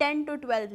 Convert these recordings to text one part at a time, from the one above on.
10 to 12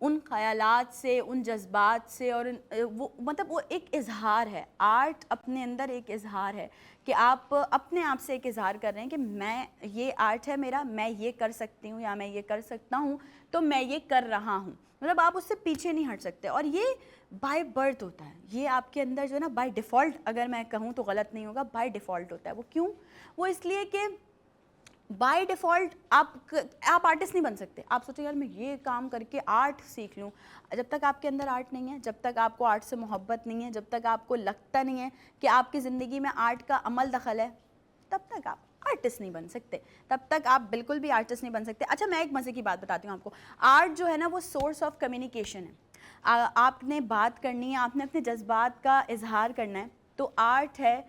ان خیالات سے، ان جذبات سے، اور وہ مطلب وہ ایک اظہار ہے. آرٹ اپنے اندر ایک اظہار ہے کہ آپ اپنے آپ سے ایک اظہار کر رہے ہیں کہ میں یہ آرٹ ہے میرا، میں یہ کر سکتی ہوں یا میں یہ کر سکتا ہوں تو میں یہ کر رہا ہوں. مطلب آپ اس سے پیچھے نہیں ہٹ سکتے، اور یہ بائی برتھ ہوتا ہے. یہ آپ کے اندر جو ہے نا بائی ڈیفالٹ، اگر میں کہوں تو غلط نہیں ہوگا، بائی ڈیفالٹ ہوتا ہے. وہ کیوں؟ وہ اس لیے کہ بائی ڈیفالٹ آپ آرٹسٹ نہیں بن سکتے. آپ سوچیں یار میں یہ کام کر کے آرٹ سیکھ لوں. جب تک آپ کے اندر آرٹ نہیں ہے، جب تک آپ کو آرٹ سے محبت نہیں ہے، جب تک آپ کو لگتا نہیں ہے کہ آپ کی زندگی میں آرٹ کا عمل دخل ہے، تب تک آپ آرٹسٹ نہیں بن سکتے. تب تک آپ بالکل بھی آرٹسٹ نہیں بن سکتے. اچھا میں ایک مزے کی بات بتاتی ہوں آپ کو. آرٹ جو ہے نا وہ سورس آف کمیونیکیشن ہے. آپ نے بات کرنی ہے، آپ نے اپنے جذبات کا اظہار کرنا ہے، تو آرٹ ہے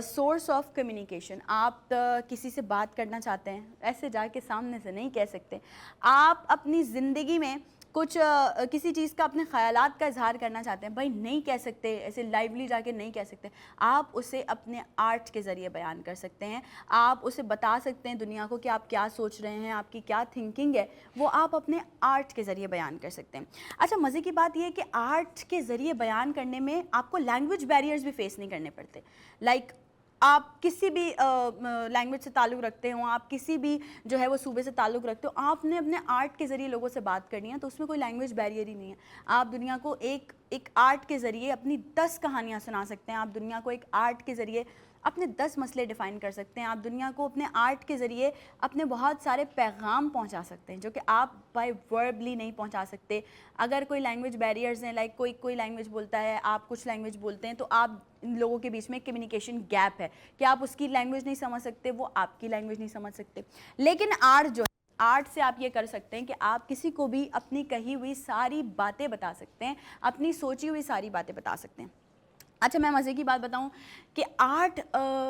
سورس آف کمیونیکیشن. آپ کسی سے بات کرنا چاہتے ہیں، ایسے جا کے سامنے سے نہیں کہہ سکتے. آپ اپنی زندگی میں کچھ کسی چیز کا اپنے خیالات کا اظہار کرنا چاہتے ہیں، بھائی نہیں کہہ سکتے، ایسے لائیولی جا کے نہیں کہہ سکتے. آپ اسے اپنے آرٹ کے ذریعے بیان کر سکتے ہیں. آپ اسے بتا سکتے ہیں دنیا کو کہ آپ کیا سوچ رہے ہیں، آپ کی کیا تھنکنگ ہے، وہ آپ اپنے آرٹ کے ذریعے بیان کر سکتے ہیں. اچھا مزے کی بات یہ ہے کہ آرٹ کے ذریعے بیان کرنے میں آپ کو لینگویج بیریئرز بھی فیس نہیں کرنے پڑتے. لائک آپ کسی بھی لینگویج سے تعلق رکھتے ہوں، آپ کسی بھی جو ہے وہ صوبے سے تعلق رکھتے ہو، آپ نے اپنے آرٹ کے ذریعے لوگوں سے بات کرنی ہے، تو اس میں کوئی لینگویج بیریئر ہی نہیں ہے. آپ دنیا کو ایک آرٹ کے ذریعے اپنی 10 کہانیاں سنا سکتے ہیں. آپ دنیا کو ایک آرٹ کے ذریعے اپنے 10 مسئلے ڈیفائن کر سکتے ہیں. آپ دنیا کو اپنے آرٹ کے ذریعے اپنے بہت سارے پیغام پہنچا سکتے ہیں جو کہ آپ بائی وربلی نہیں پہنچا سکتے. اگر کوئی لینگویج بیریئرز ہیں، لائک کوئی لینگویج بولتا ہے، آپ کچھ لینگویج بولتے ہیں، تو آپ ان لوگوں کے بیچ میں کمیونیکیشن گیپ ہے کہ آپ اس کی لینگویج نہیں سمجھ سکتے، وہ آپ کی لینگویج نہیں سمجھ سکتے. لیکن آرٹ جو آرٹ سے آپ یہ کر سکتے ہیں کہ آپ کسی کو بھی اپنی کہی ہوئی ساری باتیں بتا سکتے ہیں، اپنی سوچی ہوئی ساری باتیں بتا سکتے ہیں. اچھا میں مزے کی بات بتاؤں کہ آرٹ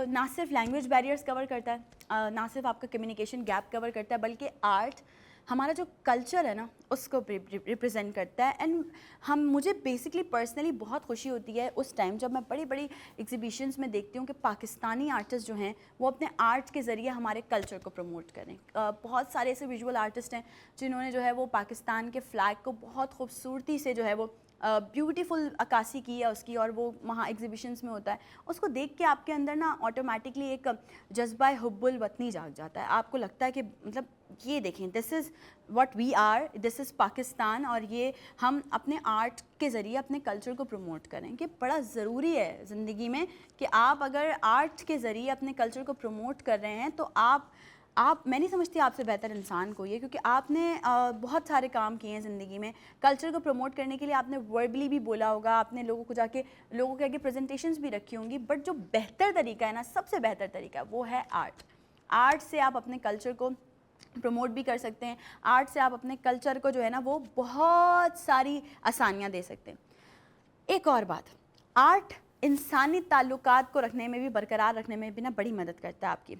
نہ صرف لینگویج بیریئرز کور کرتا ہے، نہ صرف آپ کا کمیونیکیشن گیپ کور کرتا ہے، بلکہ آرٹ ہمارا جو کلچر ہے نا اس کو ریپرزینٹ کرتا ہے. اینڈ مجھے بیسکلی پرسنلی بہت خوشی ہوتی ہے اس ٹائم جب میں بڑی بڑی ایگزیبیشنز میں دیکھتی ہوں کہ پاکستانی آرٹسٹ جو ہیں وہ اپنے آرٹ کے ذریعے ہمارے کلچر کو پروموٹ کریں. بہت سارے ایسے ویژول آرٹسٹ ہیں جنہوں نے جو ہے وہ پاکستان کے فلیگ کو بہت خوبصورتی سے جو ہے وہ بیوٹیفل عکاسی کی ہے اس کی، اور وہ وہاں ایگزیبیشنز میں ہوتا ہے. اس کو دیکھ کے آپ کے اندر نا آٹومیٹکلی ایک جذبہ حب الوطنی جاگ جاتا ہے. آپ کو لگتا ہے کہ مطلب یہ دیکھیں دس از واٹ وی آر، دس از پاکستان، اور یہ ہم اپنے آرٹ کے ذریعے اپنے کلچر کو پروموٹ کریں. کہ بڑا ضروری ہے زندگی میں کہ آپ اگر آرٹ کے ذریعے اپنے کلچر کو پروموٹ کر رہے ہیں تو آپ میں نہیں سمجھتی آپ سے بہتر انسان کوئی ہے، کیونکہ آپ نے بہت سارے کام کیے ہیں زندگی میں. کلچر کو پروموٹ کرنے کے لیے آپ نے وربلی بھی بولا ہوگا، آپ نے لوگوں کو جا کے لوگوں کے آگے پریزنٹیشنز بھی رکھی ہوں گی، بٹ جو بہتر طریقہ ہے نا، سب سے بہتر طریقہ وہ ہے آرٹ. آرٹ سے آپ اپنے کلچر کو پروموٹ بھی کر سکتے ہیں. آرٹ سے آپ اپنے کلچر کو جو ہے نا وہ بہت ساری آسانیاں دے سکتے ہیں. ایک اور بات، آرٹ انسانی تعلقات کو رکھنے میں بھی، برقرار رکھنے میں بھی نا بڑی مدد کرتا ہے آپ کی.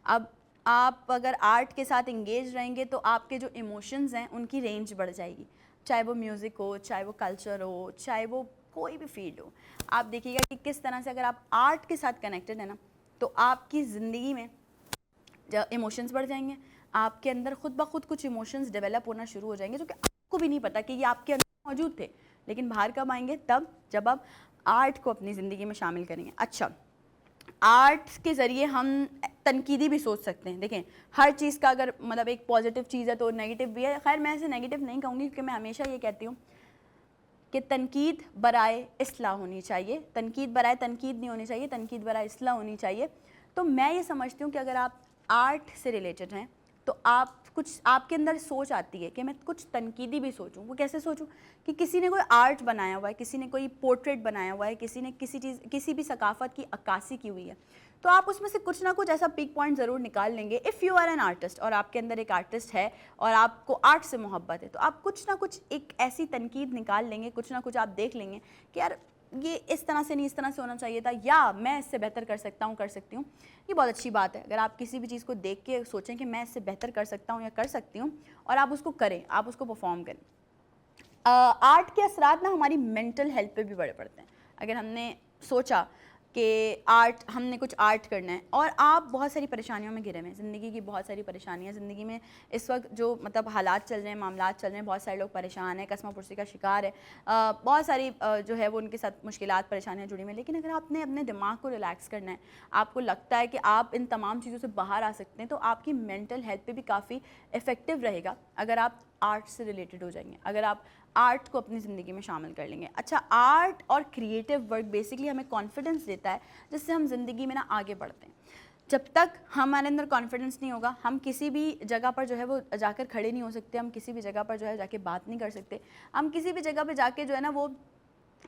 اب آپ اگر آرٹ کے ساتھ انگیج رہیں گے تو آپ کے جو ایموشنز ہیں ان کی رینج بڑھ جائے گی، چاہے وہ میوزک ہو، چاہے وہ کلچر ہو، چاہے وہ کوئی بھی فیلڈ ہو. آپ دیکھیے گا کہ کس طرح سے اگر آپ آرٹ کے ساتھ کنیکٹڈ ہیں نا تو آپ کی زندگی میں ایموشنز بڑھ جائیں گے. آپ کے اندر خود بخود کچھ ایموشنز ڈیولپ ہونا شروع ہو جائیں گے جو کہ آپ کو بھی نہیں پتا کہ یہ آپ کے اندر موجود تھے، لیکن باہر کب آئیں گے؟ تب جب آپ آرٹ کو اپنی زندگی میں شامل کریں گے. اچھا آرٹ کے ذریعے ہم تنقیدی بھی سوچ سکتے ہیں. دیکھیں ہر چیز کا اگر مطلب ایک پازیٹیو چیز ہے تو نیگیٹو بھی ہے. خیر میں اسے نیگیٹو نہیں کہوں گی، کیونکہ میں ہمیشہ یہ کہتی ہوں کہ تنقید برائے اصلاح ہونی چاہیے، تنقید برائے تنقید نہیں ہونی چاہیے، تنقید برائے اصلاح ہونی چاہیے. تو میں یہ سمجھتی ہوں کہ اگر آپ آرٹ سے ریلیٹڈ ہیں تو آپ کے اندر سوچ آتی ہے کہ میں کچھ تنقیدی بھی سوچوں. وہ کیسے سوچوں؟ کہ کسی نے کوئی آرٹ بنایا ہوا ہے، کسی نے کوئی پورٹریٹ بنایا ہوا ہے، کسی نے کسی بھی ثقافت کی عکاسی کی ہوئی ہے، تو آپ اس میں سے کچھ نہ کچھ ایسا پک پوائنٹ ضرور نکال لیں گے. If you are an artist اور آپ کے اندر ایک آرٹسٹ ہے اور آپ کو آرٹ سے محبت ہے، تو آپ کچھ نہ کچھ ایک ایسی تنقید نکال لیں گے، کچھ نہ کچھ آپ دیکھ لیں گے کہ یار یہ اس طرح سے نہیں، اس طرح سے ہونا چاہیے تھا، یا میں اس سے بہتر کر سکتا ہوں، کر سکتی ہوں. یہ بہت اچھی بات ہے اگر آپ کسی بھی چیز کو دیکھ کے سوچیں کہ میں اس سے بہتر کر سکتا ہوں یا کر سکتی ہوں، اور آپ اس کو کریں، آپ اس کو پرفارم کریں. آرٹ کے اثرات نا ہماری مینٹل ہیلتھ پہ بھی بڑے پڑتے ہیں. اگر ہم نے سوچا کہ آرٹ، ہم نے کچھ آرٹ کرنا ہے اور آپ بہت ساری پریشانیوں میں گھرے ہوئے ہیں، زندگی کی بہت ساری پریشانیاں، زندگی میں اس وقت جو مطلب حالات چل رہے ہیں، معاملات چل رہے ہیں، بہت سارے لوگ پریشان ہیں، قسمہ پرسی کا شکار ہے، بہت ساری جو ہے وہ ان کے ساتھ مشکلات پریشانیاں جڑی ہوئی ہیں. لیکن اگر آپ نے اپنے دماغ کو ریلیکس کرنا ہے، آپ کو لگتا ہے کہ آپ ان تمام چیزوں سے باہر آ سکتے ہیں، تو آپ کی مینٹل ہیلتھ پہ بھی کافی افیکٹو رہے گا اگر آپ آرٹ سے ریلیٹڈ ہو جائیں گے، اگر آپ آرٹ کو اپنی زندگی میں شامل کر لیں گے. اچھا، آرٹ اور کریٹیو ورک بیسکلی ہمیں کانفیڈنس دیتا ہے جس سے ہم زندگی میں نا آگے بڑھتے ہیں. جب تک ہمارے اندر کانفیڈنس نہیں ہوگا، ہم کسی بھی جگہ پر جو ہے وہ جا کر کھڑے نہیں ہو سکتے، ہم کسی بھی جگہ پر جو ہے جا کے بات نہیں کر سکتے، ہم کسی بھی جگہ پہ جا کے جو ہے نا وہ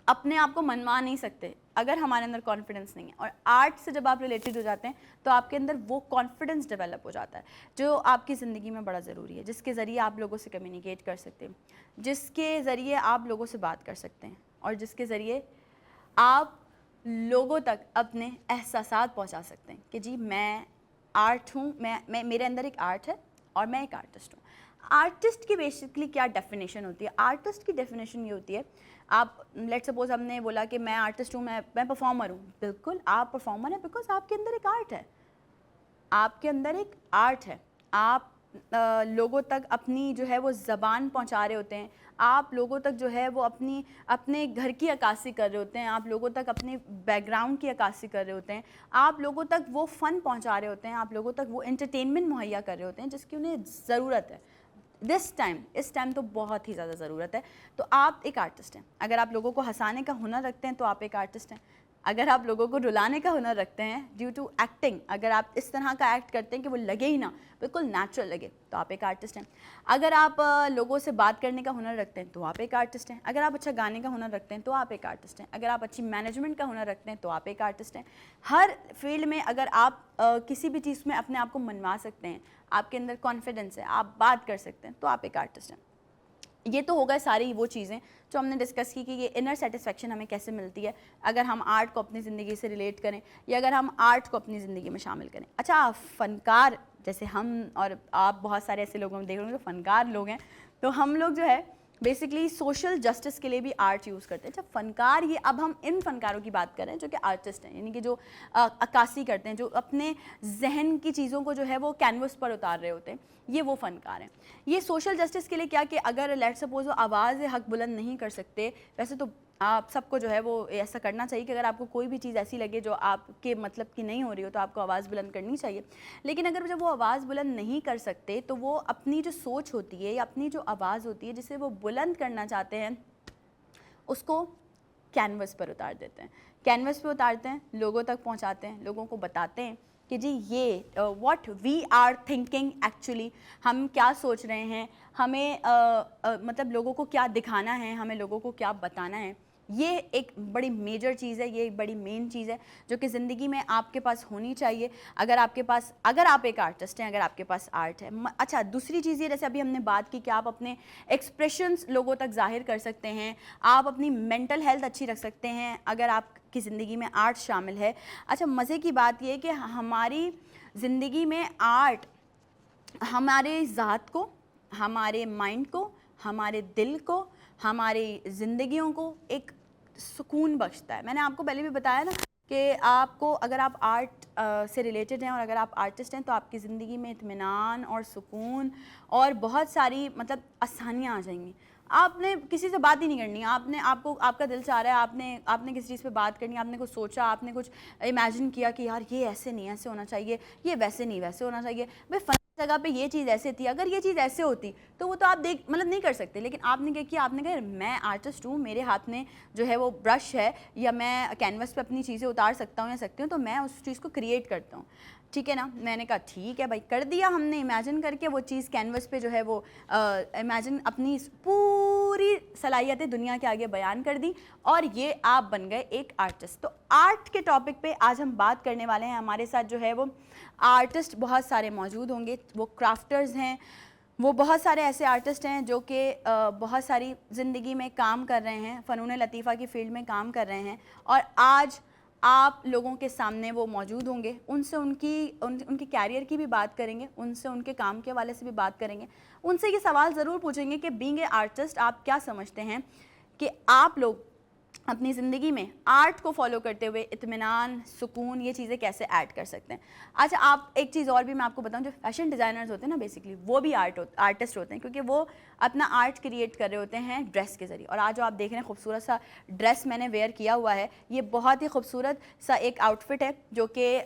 اپنے آپ کو منوا نہیں سکتے اگر ہمارے اندر کانفیڈنس نہیں ہے. اور آرٹ سے جب آپ ریلیٹڈ ہو جاتے ہیں تو آپ کے اندر وہ کانفیڈنس ڈیولپ ہو جاتا ہے جو آپ کی زندگی میں بڑا ضروری ہے، جس کے ذریعے آپ لوگوں سے کمیونیکیٹ کر سکتے ہیں، جس کے ذریعے آپ لوگوں سے بات کر سکتے ہیں، اور جس کے ذریعے آپ لوگوں تک اپنے احساسات پہنچا سکتے ہیں کہ جی میں آرٹ ہوں، میں میرے اندر ایک آرٹ ہے اور میں ایک آرٹسٹ ہوں. آرٹسٹ کی بیسکلی کیا ڈیفینیشن ہوتی ہے؟ آرٹسٹ کی ڈیفینیشن یہ ہوتی ہے، آپ لیٹ سپوز ہم نے بولا کہ میں آرٹسٹ ہوں، میں پرفارمر ہوں. بالکل آپ پرفارمر ہیں بیکاز آپ کے اندر ایک آرٹ ہے، آپ کے اندر ایک آرٹ ہے. آپ لوگوں تک اپنی جو ہے وہ زبان پہنچا رہے ہوتے ہیں، آپ لوگوں تک جو ہے وہ اپنے گھر کی عکاسی کر رہے ہوتے ہیں، آپ لوگوں تک اپنے بیک گراؤنڈ کی عکاسی کر رہے ہوتے ہیں، آپ لوگوں تک وہ فن پہنچا رہے ہوتے ہیں، آپ لوگوں تک وہ انٹرٹینمنٹ مہیا کر رہے ہوتے ہیں جس کی انہیں ضرورت ہے. اس ٹائم تو بہت ہی زیادہ ضرورت ہے. تو آپ ایک آرٹسٹ ہیں. اگر آپ لوگوں کو ہنسانے کا ہنر رکھتے ہیں تو آپ ایک آرٹسٹ ہیں. اگر آپ لوگوں کو رلانے کا ہنر رکھتے ہیں ڈیو ٹو ایکٹنگ، اگر آپ اس طرح کا ایکٹ کرتے ہیں کہ وہ لگے ہی نہ، بالکل نیچرل لگے، تو آپ ایک آرٹسٹ ہیں. اگر آپ لوگوں سے بات کرنے کا ہنر رکھتے ہیں تو آپ ایک آرٹسٹ ہیں. اگر آپ اچھا گانے کا ہنر رکھتے ہیں تو آپ ایک آرٹسٹ ہیں. اگر آپ اچھی مینجمنٹ کا ہنر رکھتے ہیں تو آپ ایک آرٹسٹ ہیں. ہر فیلڈ میں اگر آپ کسی بھی چیز میں اپنے آپ کو منوا سکتے ہیں، آپ کے اندر کانفیڈنس ہے، آپ بات کر سکتے ہیں، تو آپ ایک آرٹسٹ ہیں. یہ تو ہوگا ساری وہ چیزیں جو ہم نے ڈسکس کی کہ یہ انر سیٹسفیکشن ہمیں کیسے ملتی ہے اگر ہم آرٹ کو اپنی زندگی سے ریلیٹ کریں یا اگر ہم آرٹ کو اپنی زندگی میں شامل کریں. اچھا، فنکار جیسے ہم اور آپ بہت سارے ایسے لوگوں میں دیکھ رہے ہیں جو فنکار لوگ ہیں، تو ہم لوگ جو ہے بیسکلی سوشل جسٹس کے لیے بھی آرٹ یوز کرتے ہیں. جب فنکار، یہ اب ہم ان فنکاروں کی بات کر رہے ہیں جو کہ آرٹسٹ ہیں، یعنی کہ جو عکاسی کرتے ہیں، جو اپنے ذہن کی چیزوں کو جو ہے وہ کینوس پر اتار رہے ہوتے ہیں، یہ وہ فنکار ہیں. یہ سوشل جسٹس کے لیے کیا کہ اگر لیٹ سپوز وہ آواز حق بلند نہیں کر سکتے، ویسے تو آپ سب کو جو ہے وہ ایسا کرنا چاہیے کہ اگر آپ کو کوئی بھی چیز ایسی لگے جو آپ کے مطلب کی نہیں ہو رہی ہو تو آپ کو آواز بلند کرنی چاہیے. لیکن اگر جب وہ آواز بلند نہیں کر سکتے تو وہ اپنی جو سوچ ہوتی ہے یا اپنی جو آواز ہوتی ہے جسے وہ بلند کرنا چاہتے ہیں اس کو کینوس پر اتار دیتے ہیں. کینوس پہ اتارتے ہیں، لوگوں تک پہنچاتے ہیں، لوگوں کو بتاتے ہیں کہ جی یہ what we are thinking actually, ہم کیا سوچ رہے ہیں، ہمیں مطلب لوگوں کو کیا دکھانا ہے، ہمیں لوگوں کو کیا بتانا ہے. یہ ایک بڑی میجر چیز ہے، یہ ایک بڑی مین چیز ہے جو کہ زندگی میں آپ کے پاس ہونی چاہیے اگر آپ ایک آرٹسٹ ہیں، اگر آپ کے پاس آرٹ ہے. اچھا، دوسری چیز یہ جیسے ابھی ہم نے بات کی کہ آپ اپنے ایکسپریشنز لوگوں تک ظاہر کر سکتے ہیں، آپ اپنی مینٹل ہیلتھ اچھی رکھ سکتے ہیں اگر آپ کی زندگی میں آرٹ شامل ہے. اچھا، مزے کی بات یہ کہ ہماری زندگی میں آرٹ ہمارے ذات کو، ہمارے مائنڈ کو، ہمارے دل کو، ہماری زندگیوں کو ایک سکون بخشتا ہے. میں نے آپ کو پہلے بھی بتایا نا کہ آپ کو اگر آپ آرٹ سے ریلیٹڈ ہیں اور اگر آپ آرٹسٹ ہیں تو آپ کی زندگی میں اطمینان اور سکون اور بہت ساری مطلب آسانیاں آ جائیں گی. آپ نے کسی سے بات ہی نہیں کرنی، آپ کا دل چاہ رہا ہے، آپ نے کسی چیز پہ بات کرنی، آپ نے کچھ سوچا، آپ نے کچھ امیجن کیا کہ یار یہ ایسے نہیں ایسے ہونا چاہیے، یہ ویسے نہیں ویسے ہونا چاہیے، بھائی فلاں جگہ پہ یہ چیز ایسے تھی، اگر یہ چیز ایسے ہوتی تو وہ تو آپ مطلب نہیں کر سکتے. لیکن آپ نے کیا کیا، آپ نے کہا میں آرٹسٹ ہوں، میرے ہاتھ میں جو ہے وہ برش ہے یا میں کینوس پہ اپنی چیزیں اتار سکتا ہوں یا سکتی ہوں، تو میں اس چیز کو کریٹ کرتا ہوں. ٹھیک ہے نا. میں نے کہا ٹھیک ہے بھائی، کر دیا ہم نے امیجن کر کے وہ چیز کینوس پہ جو ہے وہ امیجن اپنی پوری صلاحیتیں دنیا کے آگے بیان کر دی اور یہ آپ بن گئے ایک آرٹسٹ. تو آرٹ کے ٹاپک پہ آج ہم بات کرنے والے ہیں. ہمارے ساتھ جو ہے وہ آرٹسٹ بہت سارے موجود ہوں گے، وہ کرافٹرز ہیں، وہ بہت سارے ایسے آرٹسٹ ہیں جو کہ بہت ساری زندگی میں کام کر رہے ہیں، فنون لطیفہ کی فیلڈ میں کام کر رہے ہیں اور آج آپ لوگوں کے سامنے وہ موجود ہوں گے. ان سے ان کی کیریئر کی بھی بات کریں گے، ان سے ان کے کام کے حوالے سے بھی بات کریں گے. ان سے یہ سوال ضرور پوچھیں گے کہ بینگ اے آرٹسٹ آپ کیا سمجھتے ہیں کہ آپ لوگ اپنی زندگی میں آرٹ کو فالو کرتے ہوئے اطمینان, سکون, یہ چیزیں کیسے ایڈ کر سکتے ہیں. اچھا آپ ایک چیز اور بھی میں آپ کو بتاؤں, جو فیشن ڈیزائنرز ہوتے ہیں نا بیسکلی وہ بھی آرٹسٹ ہوتے ہیں, کیونکہ وہ اپنا آرٹ کریٹ کر رہے ہوتے ہیں ڈریس کے ذریعے. اور آج جو آپ دیکھ رہے ہیں خوبصورت سا ڈریس میں نے ویئر کیا ہوا ہے, یہ بہت ہی خوبصورت سا ایک آؤٹ فٹ ہے جو کہ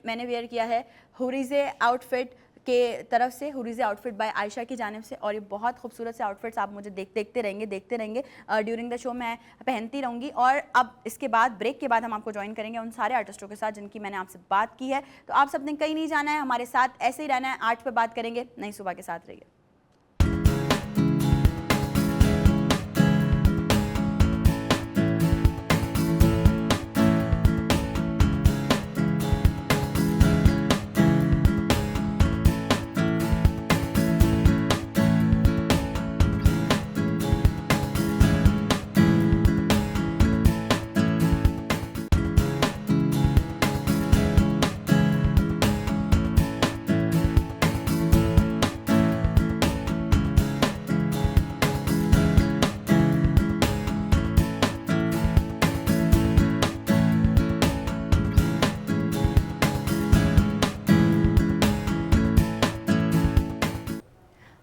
میں نے ویئر کیا ہے حوریزے آؤٹ فٹ کے طرف سے, حوریزے آؤٹ فٹ بائی عائشہ کی جانب سے. اور یہ بہت خوبصورت سے آؤٹ فٹس آپ مجھے دیکھتے رہیں گے ڈیورنگ دا شو میں پہنتی رہوں گی. اور اب اس کے بعد بریک کے بعد ہم آپ کو جوائن کریں گے ان سارے آرٹسٹوں کے ساتھ جن کی میں نے آپ سے بات کی ہے. تو آپ سب نے کہیں نہیں جانا ہے, ہمارے ساتھ ایسے ہی رہنا ہے, آرٹ پہ بات کریں گے, نئی صبح کے ساتھ رہیے.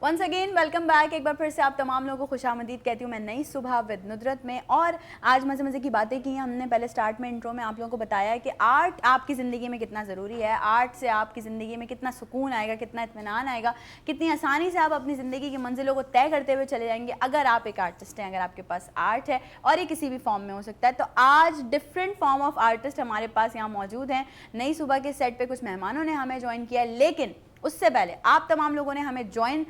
Once again welcome back. ایک بار پھر سے آپ تمام لوگوں کو خوش آمدید کہتی ہوں میں نئی صبح ود ندرت میں. اور آج مزے کی باتیں کی ہیں ہم نے. پہلے سٹارٹ میں انٹرو میں آپ لوگوں کو بتایا ہے کہ آرٹ آپ کی زندگی میں کتنا ضروری ہے, آرٹ سے آپ کی زندگی میں کتنا سکون آئے گا, کتنا اطمینان آئے گا, کتنی آسانی سے آپ اپنی زندگی کی منزلوں کو طے کرتے ہوئے چلے جائیں گے اگر آپ ایک آرٹسٹ ہیں, اگر آپ کے پاس آرٹ ہے, اور یہ کسی بھی فارم میں ہو سکتا ہے. تو آج ڈفرینٹ فارم آف آرٹسٹ ہمارے پاس یہاں موجود ہیں. نئی صبح کے سیٹ پہ کچھ مہمانوں نے ہمیں جوائن کیا, لیکن اس سے پہلے آپ تمام لوگوں نے ہمیں جوائن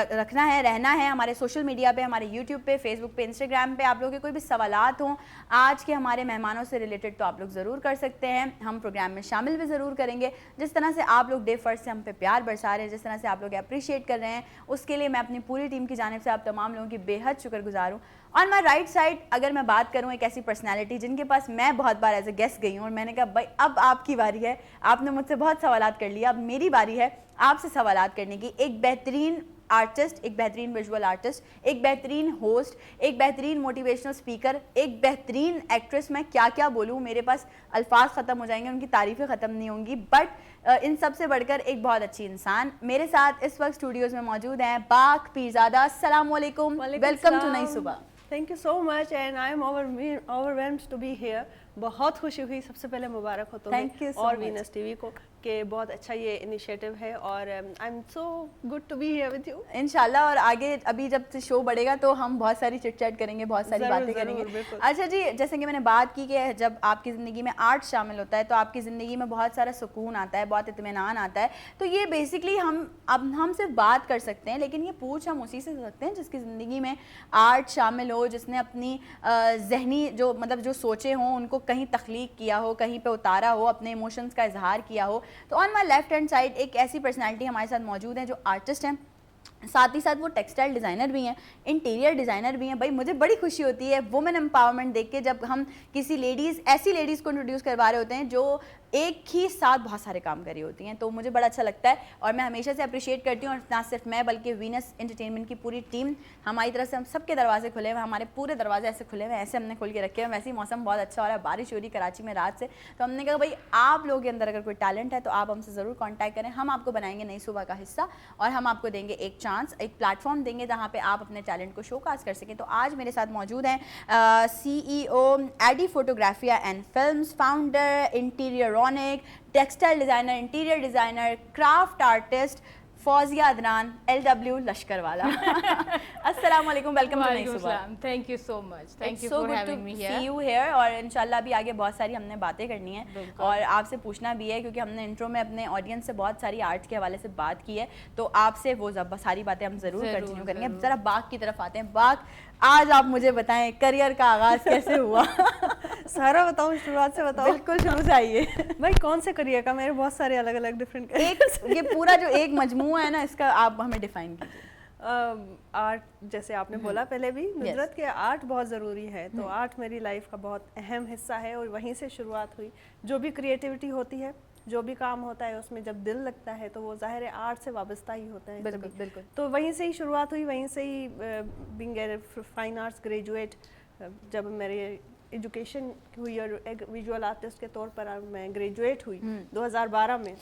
رکھنا ہے, رہنا ہے ہمارے سوشل میڈیا پہ, ہمارے یوٹیوب پہ, فیس بک پہ, انسٹاگرام پہ. آپ لوگوں کے کوئی بھی سوالات ہوں آج کے ہمارے مہمانوں سے ریلیٹڈ تو آپ لوگ ضرور کر سکتے ہیں, ہم پروگرام میں شامل بھی ضرور کریں گے. جس طرح سے آپ لوگ ڈے فرسٹ سے ہم پہ پیار برسا رہے ہیں, جس طرح سے آپ لوگ اپریشیٹ کر رہے ہیں, اس کے لیے میں اپنی پوری ٹیم کی جانب سے آپ تمام لوگوں کی بے حد شکر گزار ہوں. آن مائی رائٹ سائڈ اگر میں بات کروں ایک ایسی پرسنالٹی جن کے پاس میں بہت بار ایز اے گیسٹ گئی ہوں, اور میں نے کہا بھائی اب آپ کی باری ہے, آپ نے مجھ سے بہت سوالات کر لیا, اب میری باری ہے آپ سے سوالات کرنے کی. ایک بہترین آرٹسٹ, ایک بہترین ویژول آرٹسٹ, ایک بہترین ہوسٹ, ایک بہترین موٹیویشنل اسپیکر, ایک بہترین ایکٹریس. میں کیا بولوں, میرے پاس الفاظ ختم ہو جائیں گے, ان کی تعریفیں ختم نہیں ہوں گی. بٹ ان سب سے بڑھ کر ایک بہت اچھی انسان میرے ساتھ اس وقت اسٹوڈیوز میں موجود ہیں. باک پیرزادہ, السلام علیکم, ویلکم ٹو نئی صبح. Thank you so much and I am overwhelmed to be here. بہت خوشی ہوئی, سب سے پہلے مبارک ہو تمہیں اور وینس ٹی وی کو کہ بہت اچھا یہ انیشیٹو ہے, اور I am so good to be here with you انشاءاللہ. اور آگے ابھی جب شو بڑھے گا تو ہم بہت ساری چٹ چیٹ کریں گے, بہت ساری باتیں کریں گے. اچھا جی, جیسے کہ میں نے بات کی کہ جب آپ کی زندگی میں آرٹ شامل ہوتا ہے تو آپ کی زندگی میں بہت سارا سکون آتا ہے, بہت اطمینان آتا ہے. تو یہ بیسکلی ہم صرف بات کر سکتے ہیں, لیکن یہ پوچھ ہم اسی سے سکتے ہیں جس کی زندگی میں آرٹ شامل ہو, جس نے اپنی ذہنی جو سوچے ہوں ان کو کہیں تخلیق کیا ہو, کہیں پہ اتارا ہو, اپنے ایموشنز کا اظہار کیا ہو. تو آن مائی لیفٹ ہینڈ سائڈ ایک ایسی پرسنالٹی ہمارے ساتھ موجود ہیں جو آرٹسٹ ہیں, ساتھ ہی ساتھ وہ ٹیکسٹائل ڈیزائنر بھی ہیں, انٹیریئر ڈیزائنر بھی ہیں. بھائی مجھے بڑی خوشی ہوتی ہے وومن امپاورمنٹ دیکھ کے, جب ہم کسی ایسی لیڈیز کو انٹروڈیوس کروا رہے ہوتے ہیں جو ایک ہی ساتھ بہت سارے کام کر رہی ہوتی ہیں. تو مجھے بڑا اچھا لگتا ہے اور میں ہمیشہ سے اپریشیٹ کرتی ہوں. اور نہ صرف میں بلکہ وینس انٹرٹینمنٹ کی پوری ٹیم, ہماری طرف سے ہم سب کے دروازے کھلے ہوئے, ہمارے پورے دروازے ایسے کھلے ہوئے, ایسے ہم نے کھول کے رکھے ہیں. ویسے ہی موسم بہت اچھا ہو رہا ہے, بارش ہو رہی کراچی میں رات سے, تو ہم نے کہا بھائی آپ لوگوں کے اندر اگر کوئی ٹیلنٹ ہے تو آپ ہم سے ضرور کانٹیکٹ کریں, ہم آپ کو بنائیں گے نئی صبح کا حصہ, اور ہم آپ کو دیں گے ایک چانس, ایک پلیٹ فارم دیں گے جہاں پہ آپ اپنے ٹیلنٹ کو شو کاس کر سکیں. تو آج میرے ساتھ موجود ہیں CEO ایڈی فوٹوگرافیا اینڈ فلمز, فاؤنڈر انٹیریئرونک, textile designer, interior designer, craft artist Fauzia Adnan LW Lashkarwala. السلام علیکم, welcome to Nai Subah. Thank you so much, thank you for having me here. See you here. اور انشاءاللہ ابھی آگے بہت ساری ہم نے باتیں کرنی ہیں اور آپ سے پوچھنا بھی ہے, کیونکہ ہم نے انٹرو میں اپنے آڈینس سے بہت ساری آرٹ کے حوالے سے بات کی ہے, تو آپ سے وہ ساری باتیں ہم ضرور کنٹینیو کریں گے. ذرا باغ کی طرف آتے ہیں. باغ, آج آپ مجھے بتائیں کریئر کا آغاز کیسے ہوا؟ سارا بتاؤں, شروعات سے بتاؤ. بالکل شروع سے آئیے. بھائی کون سے کریئر کا, میرے بہت سارے الگ الگ ڈفرینٹ, یہ پورا جو ایک مجموعہ ہے نا اس کا آپ ہمیں ڈیفائن کیجیے. آرٹ, جیسے آپ نے بولا پہلے بھی ندرت کے, آرٹ بہت ضروری ہے. تو آرٹ میری لائف کا بہت اہم حصہ ہے, اور وہیں سے شروعات ہوئی. جو بھی کریٹیوٹی ہوتی ہے, جو بھی کام ہوتا ہے اس میں جب دل لگتا ہے تو وہ ظاہر ہے آرٹ سے وابستہ ہی ہوتا ہے. بالکل بالکل. تو وہیں سے ہی شروعات ہوئی, وہیں سے ہی being a fine arts graduate جب میری ایجوکیشن ہوئی اور ایک ویژول آرٹسٹ کے طور پر میں گریجویٹ ہوئی 2012 میں,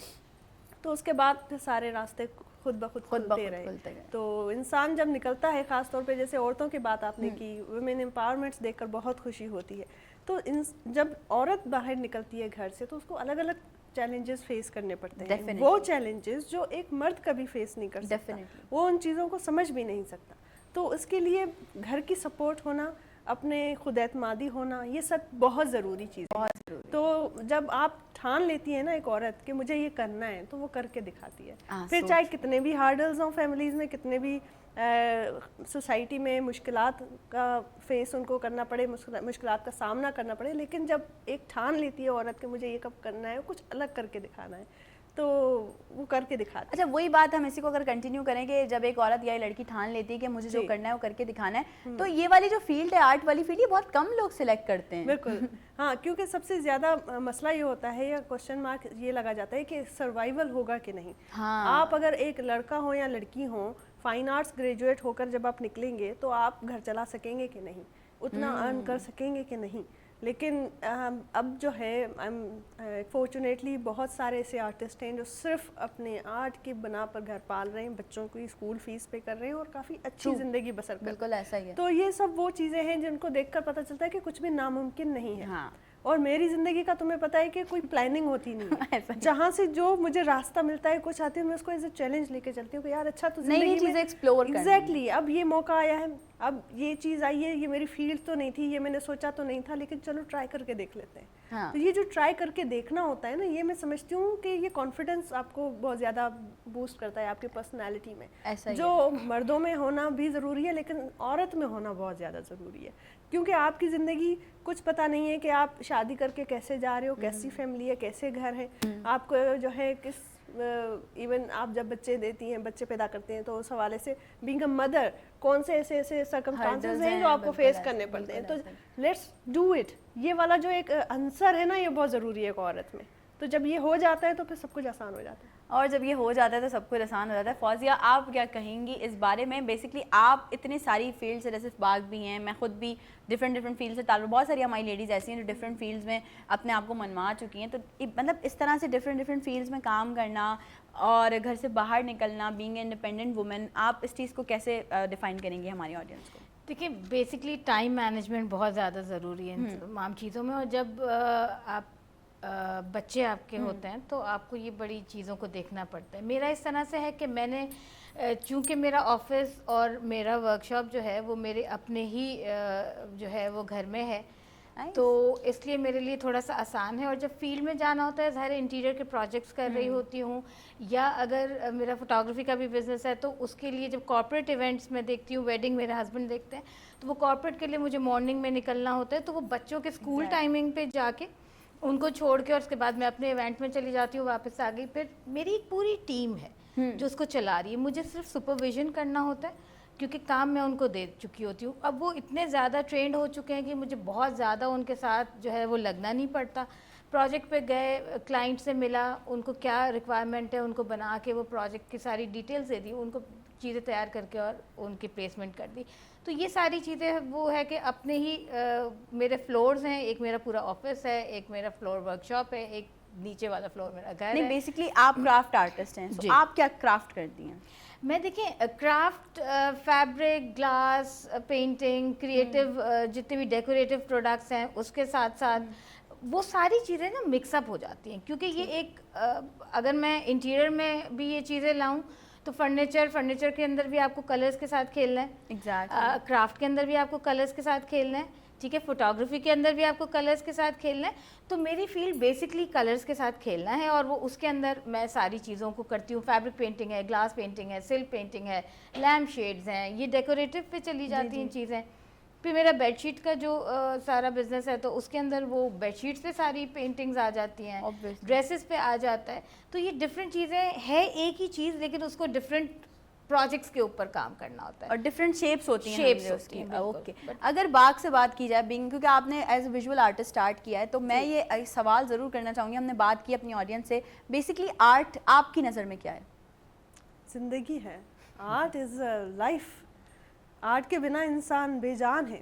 تو اس کے بعد پھر سارے راستے خود بخود کھلتے رہے. تو انسان جب نکلتا ہے, خاص طور پہ جیسے عورتوں کی بات آپ نے کی, ویمن امپاورمنٹس دیکھ کر بہت خوشی ہوتی ہے. تو جب عورت باہر نکلتی ہے گھر سے تو اس کو الگ الگ چیلنجز فیس کرنے پڑتے ہیں, وہ چیلنجز جو ایک مرد کبھی فیس نہیں کر سکتا, وہ ان چیزوں کو سمجھ بھی نہیں سکتا. تو اس کے لیے گھر کی سپورٹ ہونا, اپنے خود اعتمادی ہونا, یہ سب بہت ضروری چیز ہے. تو جب آپ ٹھان لیتی ہیں نا ایک عورت کہ مجھے یہ کرنا ہے, تو وہ کر کے دکھاتی ہے. پھر چاہے کتنے بھی ہارڈلز ہوں فیملیز میں, کتنے بھی سوسائٹی میں مشکلات کا فیس ان کو کرنا پڑے, مشکلات کا سامنا کرنا پڑے, لیکن جب ایک ٹھان لیتی ہے عورت کہ مجھے یہ کب کرنا ہے, کچھ الگ کر کے دکھانا ہے, تو وہ کر کے دکھاتی ہے. اچھا, وہی بات ہم اسی کو اگر کنٹینیو کریں کہ جب ایک عورت یا لڑکی ٹھان لیتی ہے کہ مجھے جو کرنا ہے وہ کر کے دکھانا ہے, تو یہ والی جو فیلڈ ہے, آرٹ والی فیلڈ, یہ بہت کم لوگ سلیکٹ کرتے ہیں. بالکل, ہاں, کیونکہ سب سے زیادہ مسئلہ یہ ہوتا ہے یا کوشچن مارک یہ لگا جاتا ہے کہ سروائیول ہوگا کہ نہیں. آپ اگر ایک لڑکا ہو یا لڑکی ہوں, فائن آرٹس گریجویٹ ہو کر جب آپ نکلیں گے تو آپ گھر چلا سکیں گے کہ نہیں, اتنا ارن کر سکیں گے کہ نہیں. لیکن اب جو ہے فارچونیٹلی بہت سارے ایسے آرٹسٹ ہیں جو صرف اپنے آرٹ کی بنا پر گھر پال رہے ہیں, بچوں کی اسکول فیس پے کر رہے ہیں اور کافی اچھی زندگی بسر کر رہے ہیں. بالکل ایسا ہی ہے. تو یہ سب وہ چیزیں ہیں جن کو دیکھ کر پتہ چلتا ہے کہ کچھ بھی ناممکن نہیں ہے. اور میری زندگی کا تمہیں پتہ ہے کہ کوئی پلاننگ ہوتی نہیں ہے, جہاں سے جو مجھے راستہ ملتا ہے کچھ آتی ہے, میں اس کو ایز اے چیلنج لے کے چلتی ہوں کہ یار اچھا تو نئی چیزیں ایکسپلور کرنا. ایگزیکٹلی, اب یہ موقع آیا ہے, اب یہ چیز آئی ہے, یہ میری فیلڈ تو نہیں تھی, یہ میں نے سوچا تو نہیں تھا, لیکن چلو ٹرائی کر کے دیکھ لیتے ہیں. تو یہ جو ٹرائی کر کے دیکھنا ہوتا ہے نا, یہ میں سمجھتی ہوں کہ یہ کانفیڈنس آپ کو بہت زیادہ بوسٹ کرتا ہے آپ کی پرسنالٹی میں, جو مردوں میں ہونا بھی ضروری ہے لیکن عورت میں ہونا بہت زیادہ ضروری ہے. کیونکہ آپ کی زندگی کچھ پتہ نہیں ہے کہ آپ شادی کر کے کیسے جا رہے ہو, کیسی فیملی ہے, کیسے گھر ہے, آپ کو جو ہے کس ایون آپ جب بچے دیتی ہیں, بچے پیدا کرتے ہیں, تو اس حوالے سے بینگ اے مدر کون سے ایسے سرکمسٹانسز ہیں جو آپ کو فیس کرنے پڑتے ہیں. تو لیٹس ڈو اٹ, یہ والا جو ایک عنصر ہے نا, یہ بہت ضروری ہے ایک عورت میں. تو جب یہ ہو جاتا ہے تو پھر سب کچھ آسان ہو جاتا ہے, اور جب یہ ہو جاتا ہے تو سب کچھ آسان ہو جاتا ہے. فوزیہ, آپ کیا کہیں گی اس بارے میں؟ بیسکلی آپ اتنی ساری فیلڈ سے, جیسے باغ بھی ہیں, میں خود بھی ڈفرینٹ فیلڈ سے تعلق, بہت ساری ہماری لیڈیز ایسی ہیں جو ڈفرینٹ فیلڈز میں اپنے آپ کو منوا چکی ہیں. تو مطلب اس طرح سے ڈفرینٹ فیلڈز میں کام کرنا اور گھر سے باہر نکلنا, بینگ اے انڈیپینڈنٹ وومن, آپ اس چیز کو کیسے ڈیفائن کریں گے ہماری آڈینس کو؟ دیکھیے, بیسکلی ٹائم مینجمنٹ بہت زیادہ ضروری ہے ان تمام چیزوں میں. اور جب آپ بچے آپ کے ہوتے ہیں تو آپ کو یہ بڑی چیزوں کو دیکھنا پڑتا ہے. میرا اس طرح سے ہے کہ میں نے, چونکہ میرا آفس اور میرا ورک شاپ جو ہے وہ میرے اپنے ہی جو ہے وہ گھر میں ہے, تو اس لیے میرے لیے تھوڑا سا آسان ہے. اور جب فیلڈ میں جانا ہوتا ہے, ظاہر انٹیریئر کے پروجیکٹس کر رہی ہوتی ہوں, یا اگر میرا فوٹوگرافی کا بھی بزنس ہے تو اس کے لیے جب کارپوریٹ ایونٹس میں دیکھتی ہوں, ویڈنگ میرے ہسبینڈ دیکھتے ہیں, تو وہ کارپوریٹ کے لیے مجھے مارننگ میں نکلنا ہوتا ہے, تو وہ بچوں کے اسکول ٹائمنگ پہ جا کے ان کو چھوڑ کے, اور اس کے بعد میں اپنے ایونٹ میں چلی جاتی ہوں, واپس آ گئی. پھر میری ایک پوری ٹیم ہے جو اس کو چلا رہی ہے, مجھے صرف سپرویژن کرنا ہوتا ہے کیونکہ کام میں ان کو دے چکی ہوتی ہوں. اب وہ اتنے زیادہ ٹرینڈ ہو چکے ہیں کہ مجھے بہت زیادہ ان کے ساتھ جو ہے وہ لگنا نہیں پڑتا. پروجیکٹ پہ گئے, کلائنٹ سے ملا, ان کو کیا ریکوائرمنٹ ہے ان کو بنا کے وہ پروجیکٹ کی ساری ڈیٹیلز دے دی, ان کو چیزیں تیار کر کے اور ان کی پلیسمنٹ کر دی. تو یہ ساری چیزیں وہ ہے کہ اپنے ہی میرے فلورز ہیں, ایک میرا پورا آفس ہے, ایک میرا فلور ورک شاپ ہے, ایک نیچے والا فلور میرا گھر ہے. نہیں, بیسکلی آپ کرافٹ آرٹسٹ ہیں, تو آپ کیا کرافٹ کرتی ہیں؟ میں دیکھیں, craft, fabric, glass painting, creative جتنے بھی ڈیکوریٹو پروڈکٹس ہیں اس کے ساتھ ساتھ وہ ساری چیزیں نا مکس اپ ہو جاتی ہیں. کیونکہ یہ ایک, اگر میں انٹیریئر میں بھی یہ چیزیں لاؤں تو فرنیچر کے اندر بھی آپ کو کلرز کے ساتھ کھیلنا ہے, کرافٹ کے اندر بھی آپ کو کلرز کے ساتھ کھیلنا ہے, ٹھیک ہے, فوٹوگرافی کے اندر بھی آپ کو کلرز کے ساتھ کھیلنا ہے. تو میری فیلڈ بیسکلی کلرز کے ساتھ کھیلنا ہے, اور وہ اس کے اندر میں ساری چیزوں کو کرتی ہوں. فیبرک پینٹنگ ہے, گلاس پینٹنگ ہے, سلک پینٹنگ ہے, لیمپ شیڈز ہیں, یہ ڈیکوریٹو پہ چلی جاتی ہیں چیزیں. پھر میرا بیڈ شیٹ کا جو سارا بزنس ہے تو اس کے اندر وہ بیڈ شیٹس پہ ساری پینٹنگز آ جاتی ہیں, ڈریسز پہ آ جاتا ہے. تو یہ ڈفرینٹ چیزیں ہے, ایک ہی چیز لیکن اس کو ڈفرینٹ پروجیکٹس کے اوپر کام کرنا ہوتا ہے, اور ڈفرینٹ شیپس ہوتی ہیں. اوکے, اگر باغ سے بات کی جائے, بینگ کیونکہ آپ نے as a visual artist start کیا ہے, تو میں یہ سوال ضرور کرنا چاہوں گی. ہم نے بات کی اپنی آڈینس سے, بیسکلی آرٹ آپ کی نظر میں کیا ہے؟ زندگی ہے. Art is life. آرٹ کے بنا انسان بے جان ہے.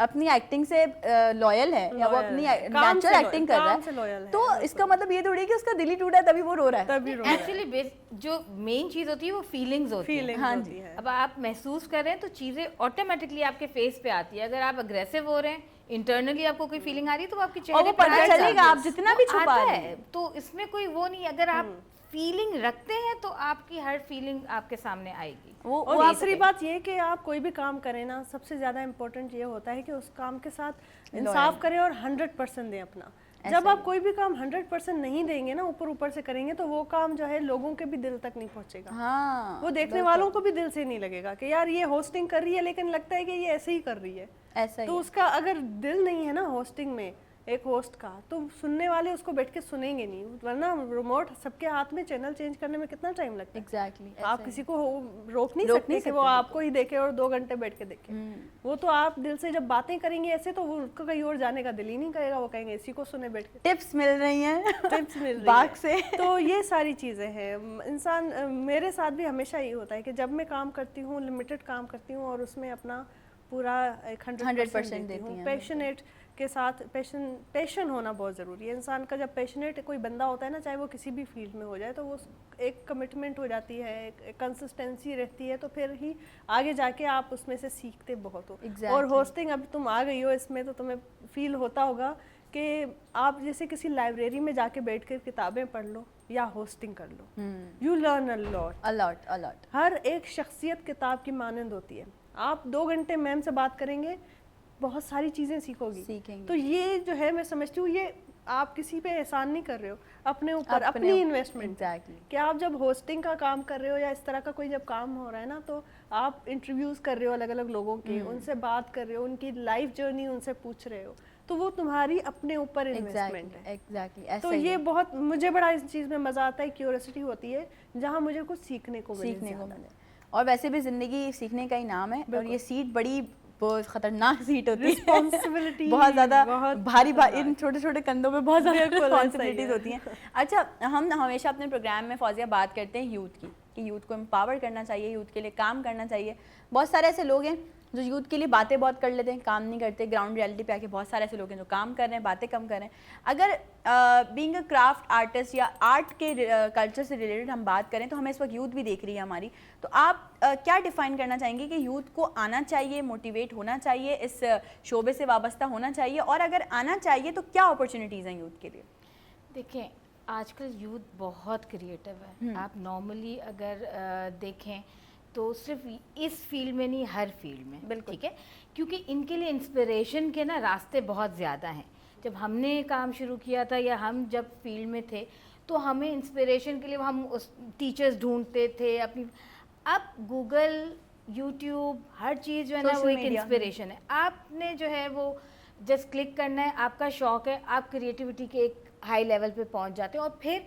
اپنی ایکٹنگ سے لوئل ہے یا وہ اپنی نیچرل ایکٹنگ کر رہا ہے تو اس کا مطلب یہ تھوڑی ہے کہ اس کا دل ہی ٹوٹا ہے تبھی وہ رو رہا ہے. ایکچولی جو مین چیز ہوتی ہے وہ فیلنگز ہوتی ہیں. ہاں جی. اب آپ محسوس کر رہے ہیں تو چیزیں آٹومیٹکلی آپ کے فیس پہ آتی ہے. اگر آپ اگریسو ہو رہے ہیں انٹرنلی آپ کو کوئی فیلنگ آ رہی ہے تو آپ کے چہرے پہ پتہ چلے گا آپ جتنا بھی چھپا رہے ہیں. تو اس میں کوئی وہ نہیں. اگر آپ فیلنگ رکھتے ہیں تو آپ کی ہر فیلنگ آپ کے سامنے آئے گی. اور آخری بات یہ کہ آپ کوئی بھی کام کریں نا, سب سے زیادہ امپورٹنٹ یہ ہوتا ہے کہ اس کام کے ساتھ انصاف کریں اور 100% دیں اپنا. جب آپ کوئی بھی کام 100% نہیں دیں گے نا, اوپر سے کریں گے, تو وہ کام جو ہے لوگوں کے بھی دل تک نہیں پہنچے گا. وہ دیکھنے والوں کو بھی دل سے نہیں لگے گا کہ یار یہ ہوسٹنگ کر رہی ہے لیکن لگتا ہے کہ یہ ایسے ہی کر رہی ہے. تو اس کا اگر دل نہیں ہے نا ہوسٹنگ میں ایک ہوسٹ کا, تو سننے والے اس کو بیٹھ کے سنیں گے نہیں. ورنہ ریموٹ سب کے ہاتھ میں, چینل چینج کرنے میں کتنا ٹائم لگتا ہے. ایگزیکٹلی آپ کسی کو روک نہیں سکتے کہ وہ آپ کو ہی دیکھے اور 2 گھنٹے بیٹھ کے دیکھے. وہ تو آپ دل سے جب باتیں کریں گے ایسے, تو وہ کہیں اور جانے کا دل ہی نہیں کرے گا. وہ کہیں گے اسی کو سنے بیٹھ کے. ٹپس مل رہی ہیں, ٹپس مل رہی باغ سے. تو یہ ساری چیزیں ہیں. انسان, میرے ساتھ بھی ہمیشہ یہ ہوتا ہے کہ جب میں کام کرتی ہوں, لمیٹڈ کام کرتی ہوں, اور اس میں اپنا پورا 100% دیتی ہوں. پیشنیٹ کے ساتھ, پیشن ہونا بہت ضروری ہے. انسان کا جب پیشنیٹ کوئی بندہ ہوتا ہے نا, چاہے وہ کسی بھی فیلڈ میں ہو جائے, تو وہ ایک کمٹمنٹ ہو جاتی ہے, ایک کنسسٹنسی رہتی ہے, تو پھر ہی آگے جا کے آپ اس میں سے سیکھتے بہت ہو. اور ہوسٹنگ, اب تم آ گئی ہو اس میں, تو تمہیں فیل ہوتا ہوگا کہ آپ جیسے کسی لائبریری میں جا کے بیٹھ کر کتابیں پڑھ لو یا ہوسٹنگ کر لو, یو لرن اے لاٹ. ہر ایک شخصیت کتاب کی مانند ہوتی ہے. آپ 2 گھنٹے میم سے بات کریں گے, بہت ساری چیزیں سیکھو گی. تو یہ جو ہے میں سمجھتی ہوں, یہ آپ کسی پہ احسان نہیں کر رہے ہو, اپنے اوپر اپنی انویسٹمنٹ. کہ آپ جب ہوسٹنگ کا کام کر رہے ہو یا اس طرح کا کوئی جب کام ہو رہا ہے نا, تو آپ انٹرویوز کر رہے ہو الگ الگ لوگوں کے, ان سے بات کر رہے ہو, ان کی لائف جرنی ان سے پوچھ رہے ہو, تو وہ تمہاری اپنے اوپر انویسٹمنٹ ہے. تو یہ بہت, مجھے بڑا اس چیز میں مزہ آتا ہے, کیوریوسٹی ہوتی ہے جہاں مجھے کچھ سیکھنے کو ملے. اور ویسے بھی زندگی سیکھنے کا ہی نام ہے, اور یہ سیٹ بڑی خطرناک سیٹ ہوتی ہے, رسپانسبلٹی بہت زیادہ بھاری, ان چھوٹے چھوٹے کندھوں پہ بہت زیادہ رسپانسبلٹیز ہوتی ہیں. اچھا, ہم ہمیشہ اپنے پروگرام میں فوزیہ بات کرتے ہیں یوتھ کی, کہ یوتھ کو امپاور کرنا چاہیے, یوتھ کے لیے کام کرنا چاہیے. بہت سارے ایسے لوگ ہیں جو یوتھ کے لیے باتیں بہت کر لیتے ہیں, کام نہیں کرتے. گراؤنڈ ریئلٹی پہ آ کے بہت سارے ایسے لوگ ہیں جو کام کر رہے ہیں, باتیں کم کر رہے ہیں. اگر بینگ اے کرافٹ آرٹسٹ یا آرٹ کے کلچر سے ریلیٹڈ ہم بات کریں, تو ہمیں اس وقت یوتھ بھی دیکھ رہی ہے ہماری, تو آپ کیا ڈیفائن کرنا چاہیں گے کہ یوتھ کو آنا چاہیے, موٹیویٹ ہونا چاہیے, اس شعبے سے وابستہ ہونا چاہیے, اور اگر آنا چاہیے تو کیا اپرچونیٹیز ہیں یوتھ کے لیے؟ دیکھیں, آج کل یوتھ بہت کریٹو ہے. آپ نارملی اگر دیکھیں تو صرف اس فیلڈ میں نہیں, ہر فیلڈ میں. بالکل ٹھیک ہے, کیونکہ ان کے لیے انسپریشن کے نا راستے بہت زیادہ ہیں. جب ہم نے کام شروع کیا تھا یا ہم جب فیلڈ میں تھے, تو ہمیں انسپریشن کے لیے ہم ٹیچرز ڈھونڈتے تھے اپنی. اب گوگل, یوٹیوب, ہر چیز جو ہے نا وہ ایک انسپریشن ہے. آپ نے جو ہے وہ جسٹ کلک کرنا ہے, آپ کا شوق ہے, آپ کریٹیوٹی کے ایک ہائی لیول پہ پہنچ جاتے ہیں. اور پھر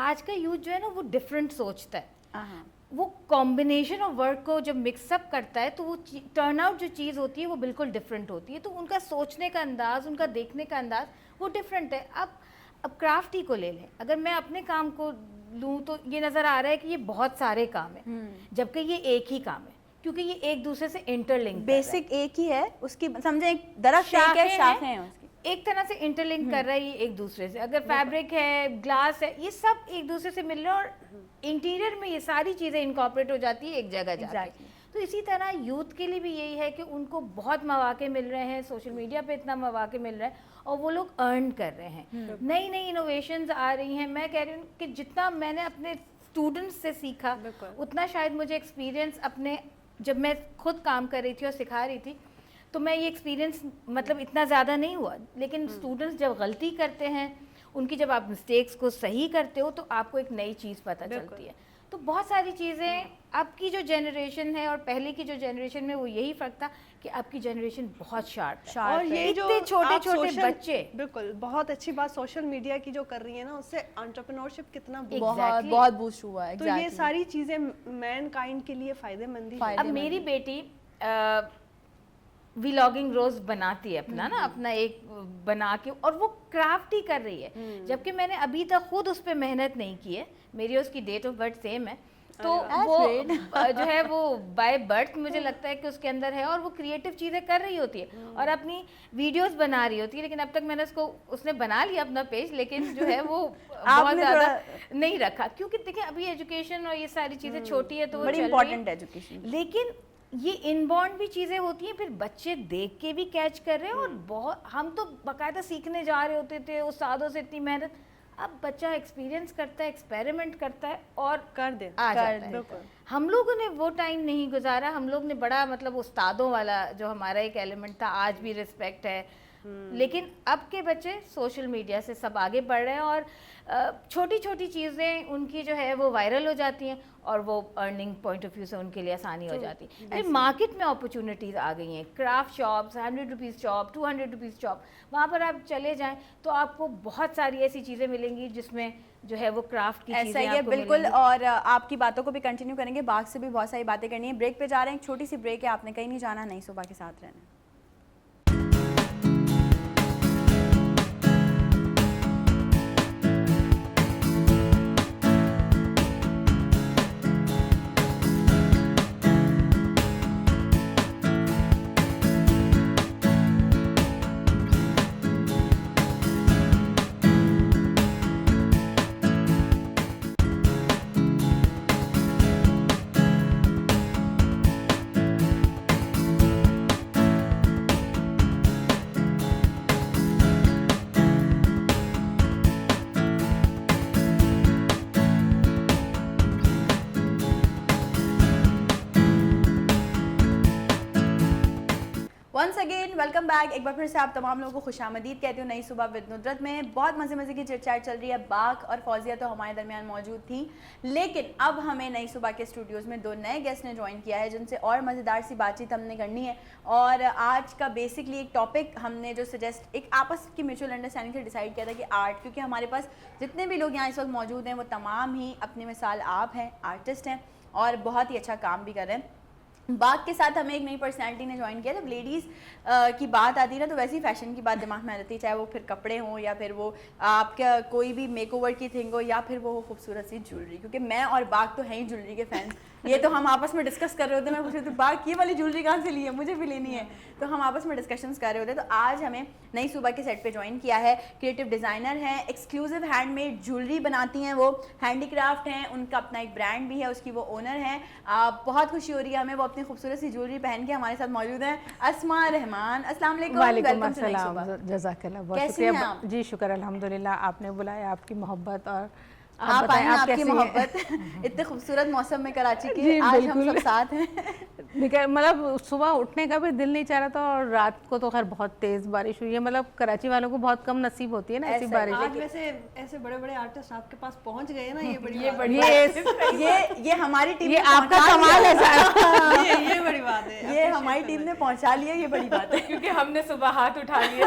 آج کا یوتھ جو ہے نا وہ ڈفرینٹ سوچتا ہے. وہ کمبینیشن آف ورک کو جب مکس اپ کرتا ہے تو وہ ٹرن آؤٹ جو چیز ہوتی ہے وہ بالکل ڈفرینٹ ہوتی ہے. تو ان کا سوچنے کا انداز, ان کا دیکھنے کا انداز وہ ڈفرینٹ ہے. اب کرافٹ ہی کو لے لیں, اگر میں اپنے کام کو لوں تو یہ نظر آ رہا ہے کہ یہ بہت سارے کام ہیں, جبکہ یہ ایک ہی کام ہے, کیونکہ یہ ایک دوسرے سے انٹر لنک, بیسک ایک ہی ہے اس کی, سمجھیں ایک درخت ہے, شاخیں ہیں اس کی, ایک طرح سے انٹر لنک کر رہا ہے یہ ایک دوسرے سے. اگر فیبرک ہے, گلاس ہے, یہ سب ایک دوسرے سے مل رہے ہیں, اور انٹیریئر میں یہ ساری چیزیں انکارپوریٹ ہو جاتی ہے ایک جگہ جا کے. تو اسی طرح یوتھ کے لیے بھی یہی ہے کہ ان کو بہت مواقع مل رہے ہیں, سوشل میڈیا پہ اتنا مواقع مل رہا ہے, اور وہ لوگ ارن کر رہے ہیں. نئی نئی انوویشنز آ رہی ہیں. میں کہہ رہی ہوں کہ جتنا میں نے اپنے اسٹوڈنٹس سے سیکھا, اتنا شاید مجھے ایکسپیرینس اپنے, جب میں خود کام کر رہی تھی اور سکھا رہی تھی, تو میں یہ ایکسپیرینس مطلب اتنا زیادہ نہیں ہوا. لیکن اسٹوڈنٹس جب غلطی کرتے ہیں, ان کی جب آپ مسٹیکس کو صحیح کرتے ہو, تو آپ کو ایک نئی چیز پتہ چلتی ہے. تو بہت ساری چیزیں, اب کی جو جنریشن ہے اور پہلے کی جو جنریشن میں, وہ یہی فرق تھا کہ اب کی جنریشن بہت شارپ ہے. اور یہ جو چھوٹے چھوٹے بچے, بالکل بہت اچھی بات سوشل میڈیا کی جو کر رہی ہے نا, اس سے انٹرپرینورشپ کتنا بہت بوسٹ ہوا ہے. تو یہ ساری چیزیں مین کائنڈ کے لیے فائدے مند ہیں. اب میری بیٹی ویلاگنگ روز بناتی ہے اپنا نا, اپنا ایک بنا کے, اور وہ کرافٹ ہی کر رہی ہے, جبکہ میں نے ابھی تک خود اس پہ محنت نہیں کی ہے. میری اس کی ڈیٹ آف برتھ سیم ہے, تو وہ جو ہے وہ بائی برتھ مجھے لگتا ہے کہ اس کے اندر ہے اور وہ کریٹو چیزیں کر رہی ہوتی ہے اور اپنی ویڈیوز بنا رہی ہوتی ہے. لیکن اب تک میں نے اس نے بنا لیا اپنا پیج, لیکن جو ہے وہ بہت زیادہ نہیں رکھا, کیونکہ دیکھیں ابھی ایجوکیشن اور یہ ساری چیزیں چھوٹی ہے تو وہ بڑی امپورٹنٹ ایجوکیشن. لیکن یہ ان بورن بھی چیزیں ہوتی ہیں, پھر بچے دیکھ کے بھی کیچ کر رہے ہیں. اور بہت ہم تو باقاعدہ سیکھنے جا رہے ہوتے تھے استادوں سے اتنی محنت, اب بچہ ایکسپیرینس کرتا ہے, ایکسپیریمنٹ کرتا ہے اور کر دے آ جاتا ہے. ہم لوگوں نے وہ ٹائم نہیں گزارا, ہم لوگ نے بڑا مطلب استادوں والا جو ہمارا ایک ایلیمنٹ تھا, آج بھی رسپیکٹ ہے. لیکن اب کے بچے سوشل میڈیا سے سب آگے بڑھ رہے ہیں اور چھوٹی چھوٹی چیزیں ان کی جو ہے وہ وائرل ہو جاتی ہیں اور وہ ارننگ پوائنٹ آف ویو سے ان کے لیے آسانی ہو جاتی ہے. مارکیٹ میں اپرچونیٹیز آ گئی ہیں, craft shops, 100 rupees shop, 200 rupees shop, وہاں پر آپ چلے جائیں تو آپ کو بہت ساری ایسی چیزیں ملیں گی جس میں جو ہے وہ کرافٹ کی چیزیں ایسا ہی ہے بالکل. اور آپ کی باتوں کو بھی کنٹینیو کریں گے, باغ سے بھی بہت ساری باتیں کرنی ہے. بریک پہ جا رہے ہیں, ایک چھوٹی سی بریک ہے, آپ نے کہیں نہیں جانا, نئی صبح کے ساتھ رہنا. Once again welcome back. ایک بار پھر سے آپ تمام لوگوں کو خوش آمدید کہتی ہوں نئی صبح ود ندرت میں. بہت مزے کی چٹ چیٹ چل رہی ہے. باغ اور فوزیہ تو ہمارے درمیان موجود تھیں, لیکن اب ہمیں نئی صبح کے اسٹوڈیوز میں 2 نئے گیسٹ نے جوائن کیا ہے جن سے اور مزیدار سی بات چیت ہم نے کرنی ہے. اور آج کا بیسکلی ایک ٹاپک ہم نے جو سجیسٹ ایک آپس کی میوچل انڈرسٹینڈنگ سے ڈیسائیڈ کیا تھا کہ آرٹ, کیونکہ ہمارے پاس جتنے بھی لوگ یہاں اس وقت موجود ہیں وہ تمام ہی اپنی مثال آپ ہیں, آرٹسٹ ہیں اور بہت ہی اچھا کام بھی کر رہے ہیں. باغ کے ساتھ ہمیں ایک نئی پرسنالٹی نے جوائن کیا. جب لیڈیز کی بات آتی ہے نا تو ویسے ہی فیشن کی بات دماغ میں آتی ہے, چاہے وہ پھر کپڑے ہوں یا پھر وہ آپ کا کوئی بھی میک اوور کی تھنگ ہو یا پھر وہ ہو خوبصورت سی جولری. کیونکہ میں اور باغ تو ہیں ہی جولری کے فینس. یہ تو ہم آپس میں ڈسکس کر رہے ہوتے ہیں, میں پوچھ رہی تھی باغ یہ والی جولری کہاں سے لی ہے, مجھے بھی لینی ہے. تو ہم آپس میں ڈسکشنس کر رہے ہوتے ہیں. تو آج ہمیں نئی صبح کے سیٹ پہ جوائن کیا ہے, کریٹو ڈیزائنر ہیں, ایکسکلوزیو ہینڈ میڈ جولری بناتی ہیں, وہ ہینڈی کرافٹ ہیں, ان کا اپنا ایک برانڈ بھی ہے, اس کی وہ اونر ہیں. بہت خوشی ہو رہی ہے ہمیں, وہ اپنی خوبصورت سی جولری پہن کے ہمارے ساتھ موجود ہیں. اسماء رحمان, السلام علیکم. وعلیکم السلام, جزاک اللہ, بہت شکریہ. جی شکر الحمدللہ, آپ نے بلایا, آپ کی محبت اور آپ آئیں, آپ کی محبت اتنے خوبصورت موسم میں کراچی کی, آج ہم سب ساتھ ہیں. مطلب صبح اٹھنے کا بھی دل نہیں چاہ رہا تھا اور رات کو تو خیر بہت تیز بارش ہوئی ہے. مطلب کراچی والوں کو بہت کم نصیب ہوتی ہے نا ایسی بارش. آج ویسے ایسے بڑے بڑے آرٹسٹ آپ کے پاس پہنچ گئے نا, یہ ہماری ٹیم, یہ آپ کا کمال ہے سارا, یہ بڑی بات ہے, یہ ہماری ٹیم نے پہنچا لیا, یہ بڑی بات ہے کیونکہ ہم نے صبح ہاتھ اٹھا لیا.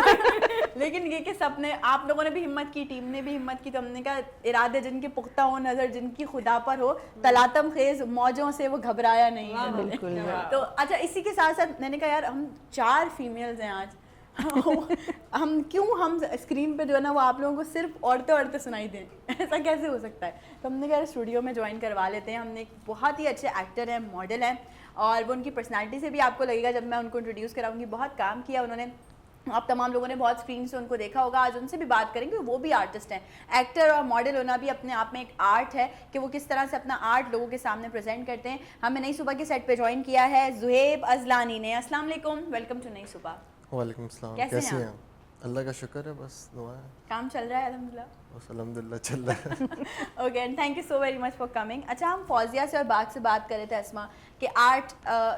لیکن یہ کہ سب نے, آپ لوگوں نے بھی ہمت کی, ٹیم نے بھی ہمت کی, تو ہم نے کہا ارادے جن کے پختہ ہو, نظر جن کی خدا پر ہو, تلاطم خیز موجوں سے وہ گھبرایا نہیں ہے. بالکل. تو اچھا, اسی کے ساتھ ساتھ میں نے کہا یار ہم 4 فیمیلز ہیں آج, ہم کیوں ہم اسکرین پہ جو ہے نا وہ آپ لوگوں کو صرف عورتیں سنائی دیں, ایسا کیسے ہو سکتا ہے. تو ہم نے کہا اسٹوڈیو میں جوائن کروا لیتے ہیں. ہم نے ایک بہت ہی اچھے ایکٹر ہیں, ماڈل ہیں, اور وہ ان کی پرسنالٹی سے بھی آپ کو لگے گا جب میں ان کو انٹروڈیوس کراؤں گی. بہت کام کیا انہوں نے, آپ تمام لوگوں نے بہت اسکرین سے ان کو دیکھا ہوگا. آج ان سے بھی بات کریں گے, وہ بھی آرٹسٹ ہیں. ایکٹر اور ماڈل ہونا بھی اپنے آپ میں ایک آرٹ ہے کہ وہ کس طرح سے اپنا آرٹ لوگوں کے سامنے پریزنٹ کرتے ہیں. ہمیں نئی صبح کے سیٹ پہ جوائن کیا ہے زہیب ازلانی نے. السلام علیکم, ویلکم ٹو نئی صبح. وعلیکم السلام, کیسے ہیں اللہ کا شکر ہے, بس دعا ہے, کام چل رہا ہے الحمدللہ. بس الحمدللہ چل رہا ہے. Okay, and thank you so very much for coming. اچھا, ہم فوزیہ سے اور باغ سے بات کر رہے تھے اسماء کہ آرٹ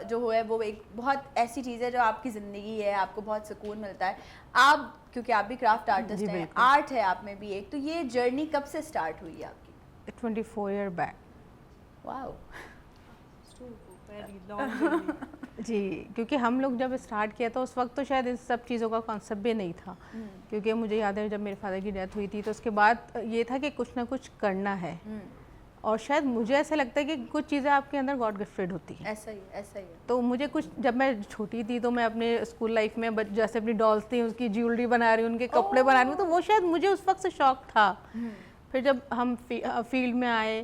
جو ہے وہ ایک بہت ایسی چیز ہے جو آپ کی زندگی ہے, آپ کو بہت سکون ملتا ہے. آپ کیونکہ آپ بھی کرافٹ آرٹسٹ ہیں, آرٹ ہے آپ میں بھی ایک, تو یہ جرنی کب سے اسٹارٹ ہوئی ہے آپ کی؟ 24 ایئر بیک. واو, جی, کیونکہ ہم لوگ جب اسٹارٹ کیا تو اس وقت تو شاید ان سب چیزوں کا کانسیپٹ بھی نہیں تھا. کیونکہ مجھے یاد ہے جب میرے فادر کی ڈیتھ ہوئی تھی تو اس کے بعد یہ تھا کہ کچھ نہ کچھ کرنا ہے, اور شاید مجھے ایسا لگتا ہے کہ کچھ چیزیں آپ کے اندر گاڈ گفٹڈ ہوتی ہیں. ایسا ہی ہے. تو مجھے کچھ, جب میں چھوٹی تھی تو میں اپنے اسکول لائف میں جیسے اپنی ڈالس تھیں اس کی جیولری بنا رہی ہوں, ان کے کپڑے بنا رہی ہوں, تو وہ شاید مجھے اس وقت سے شوق تھا. پھر جب ہم فیلڈ میں آئے,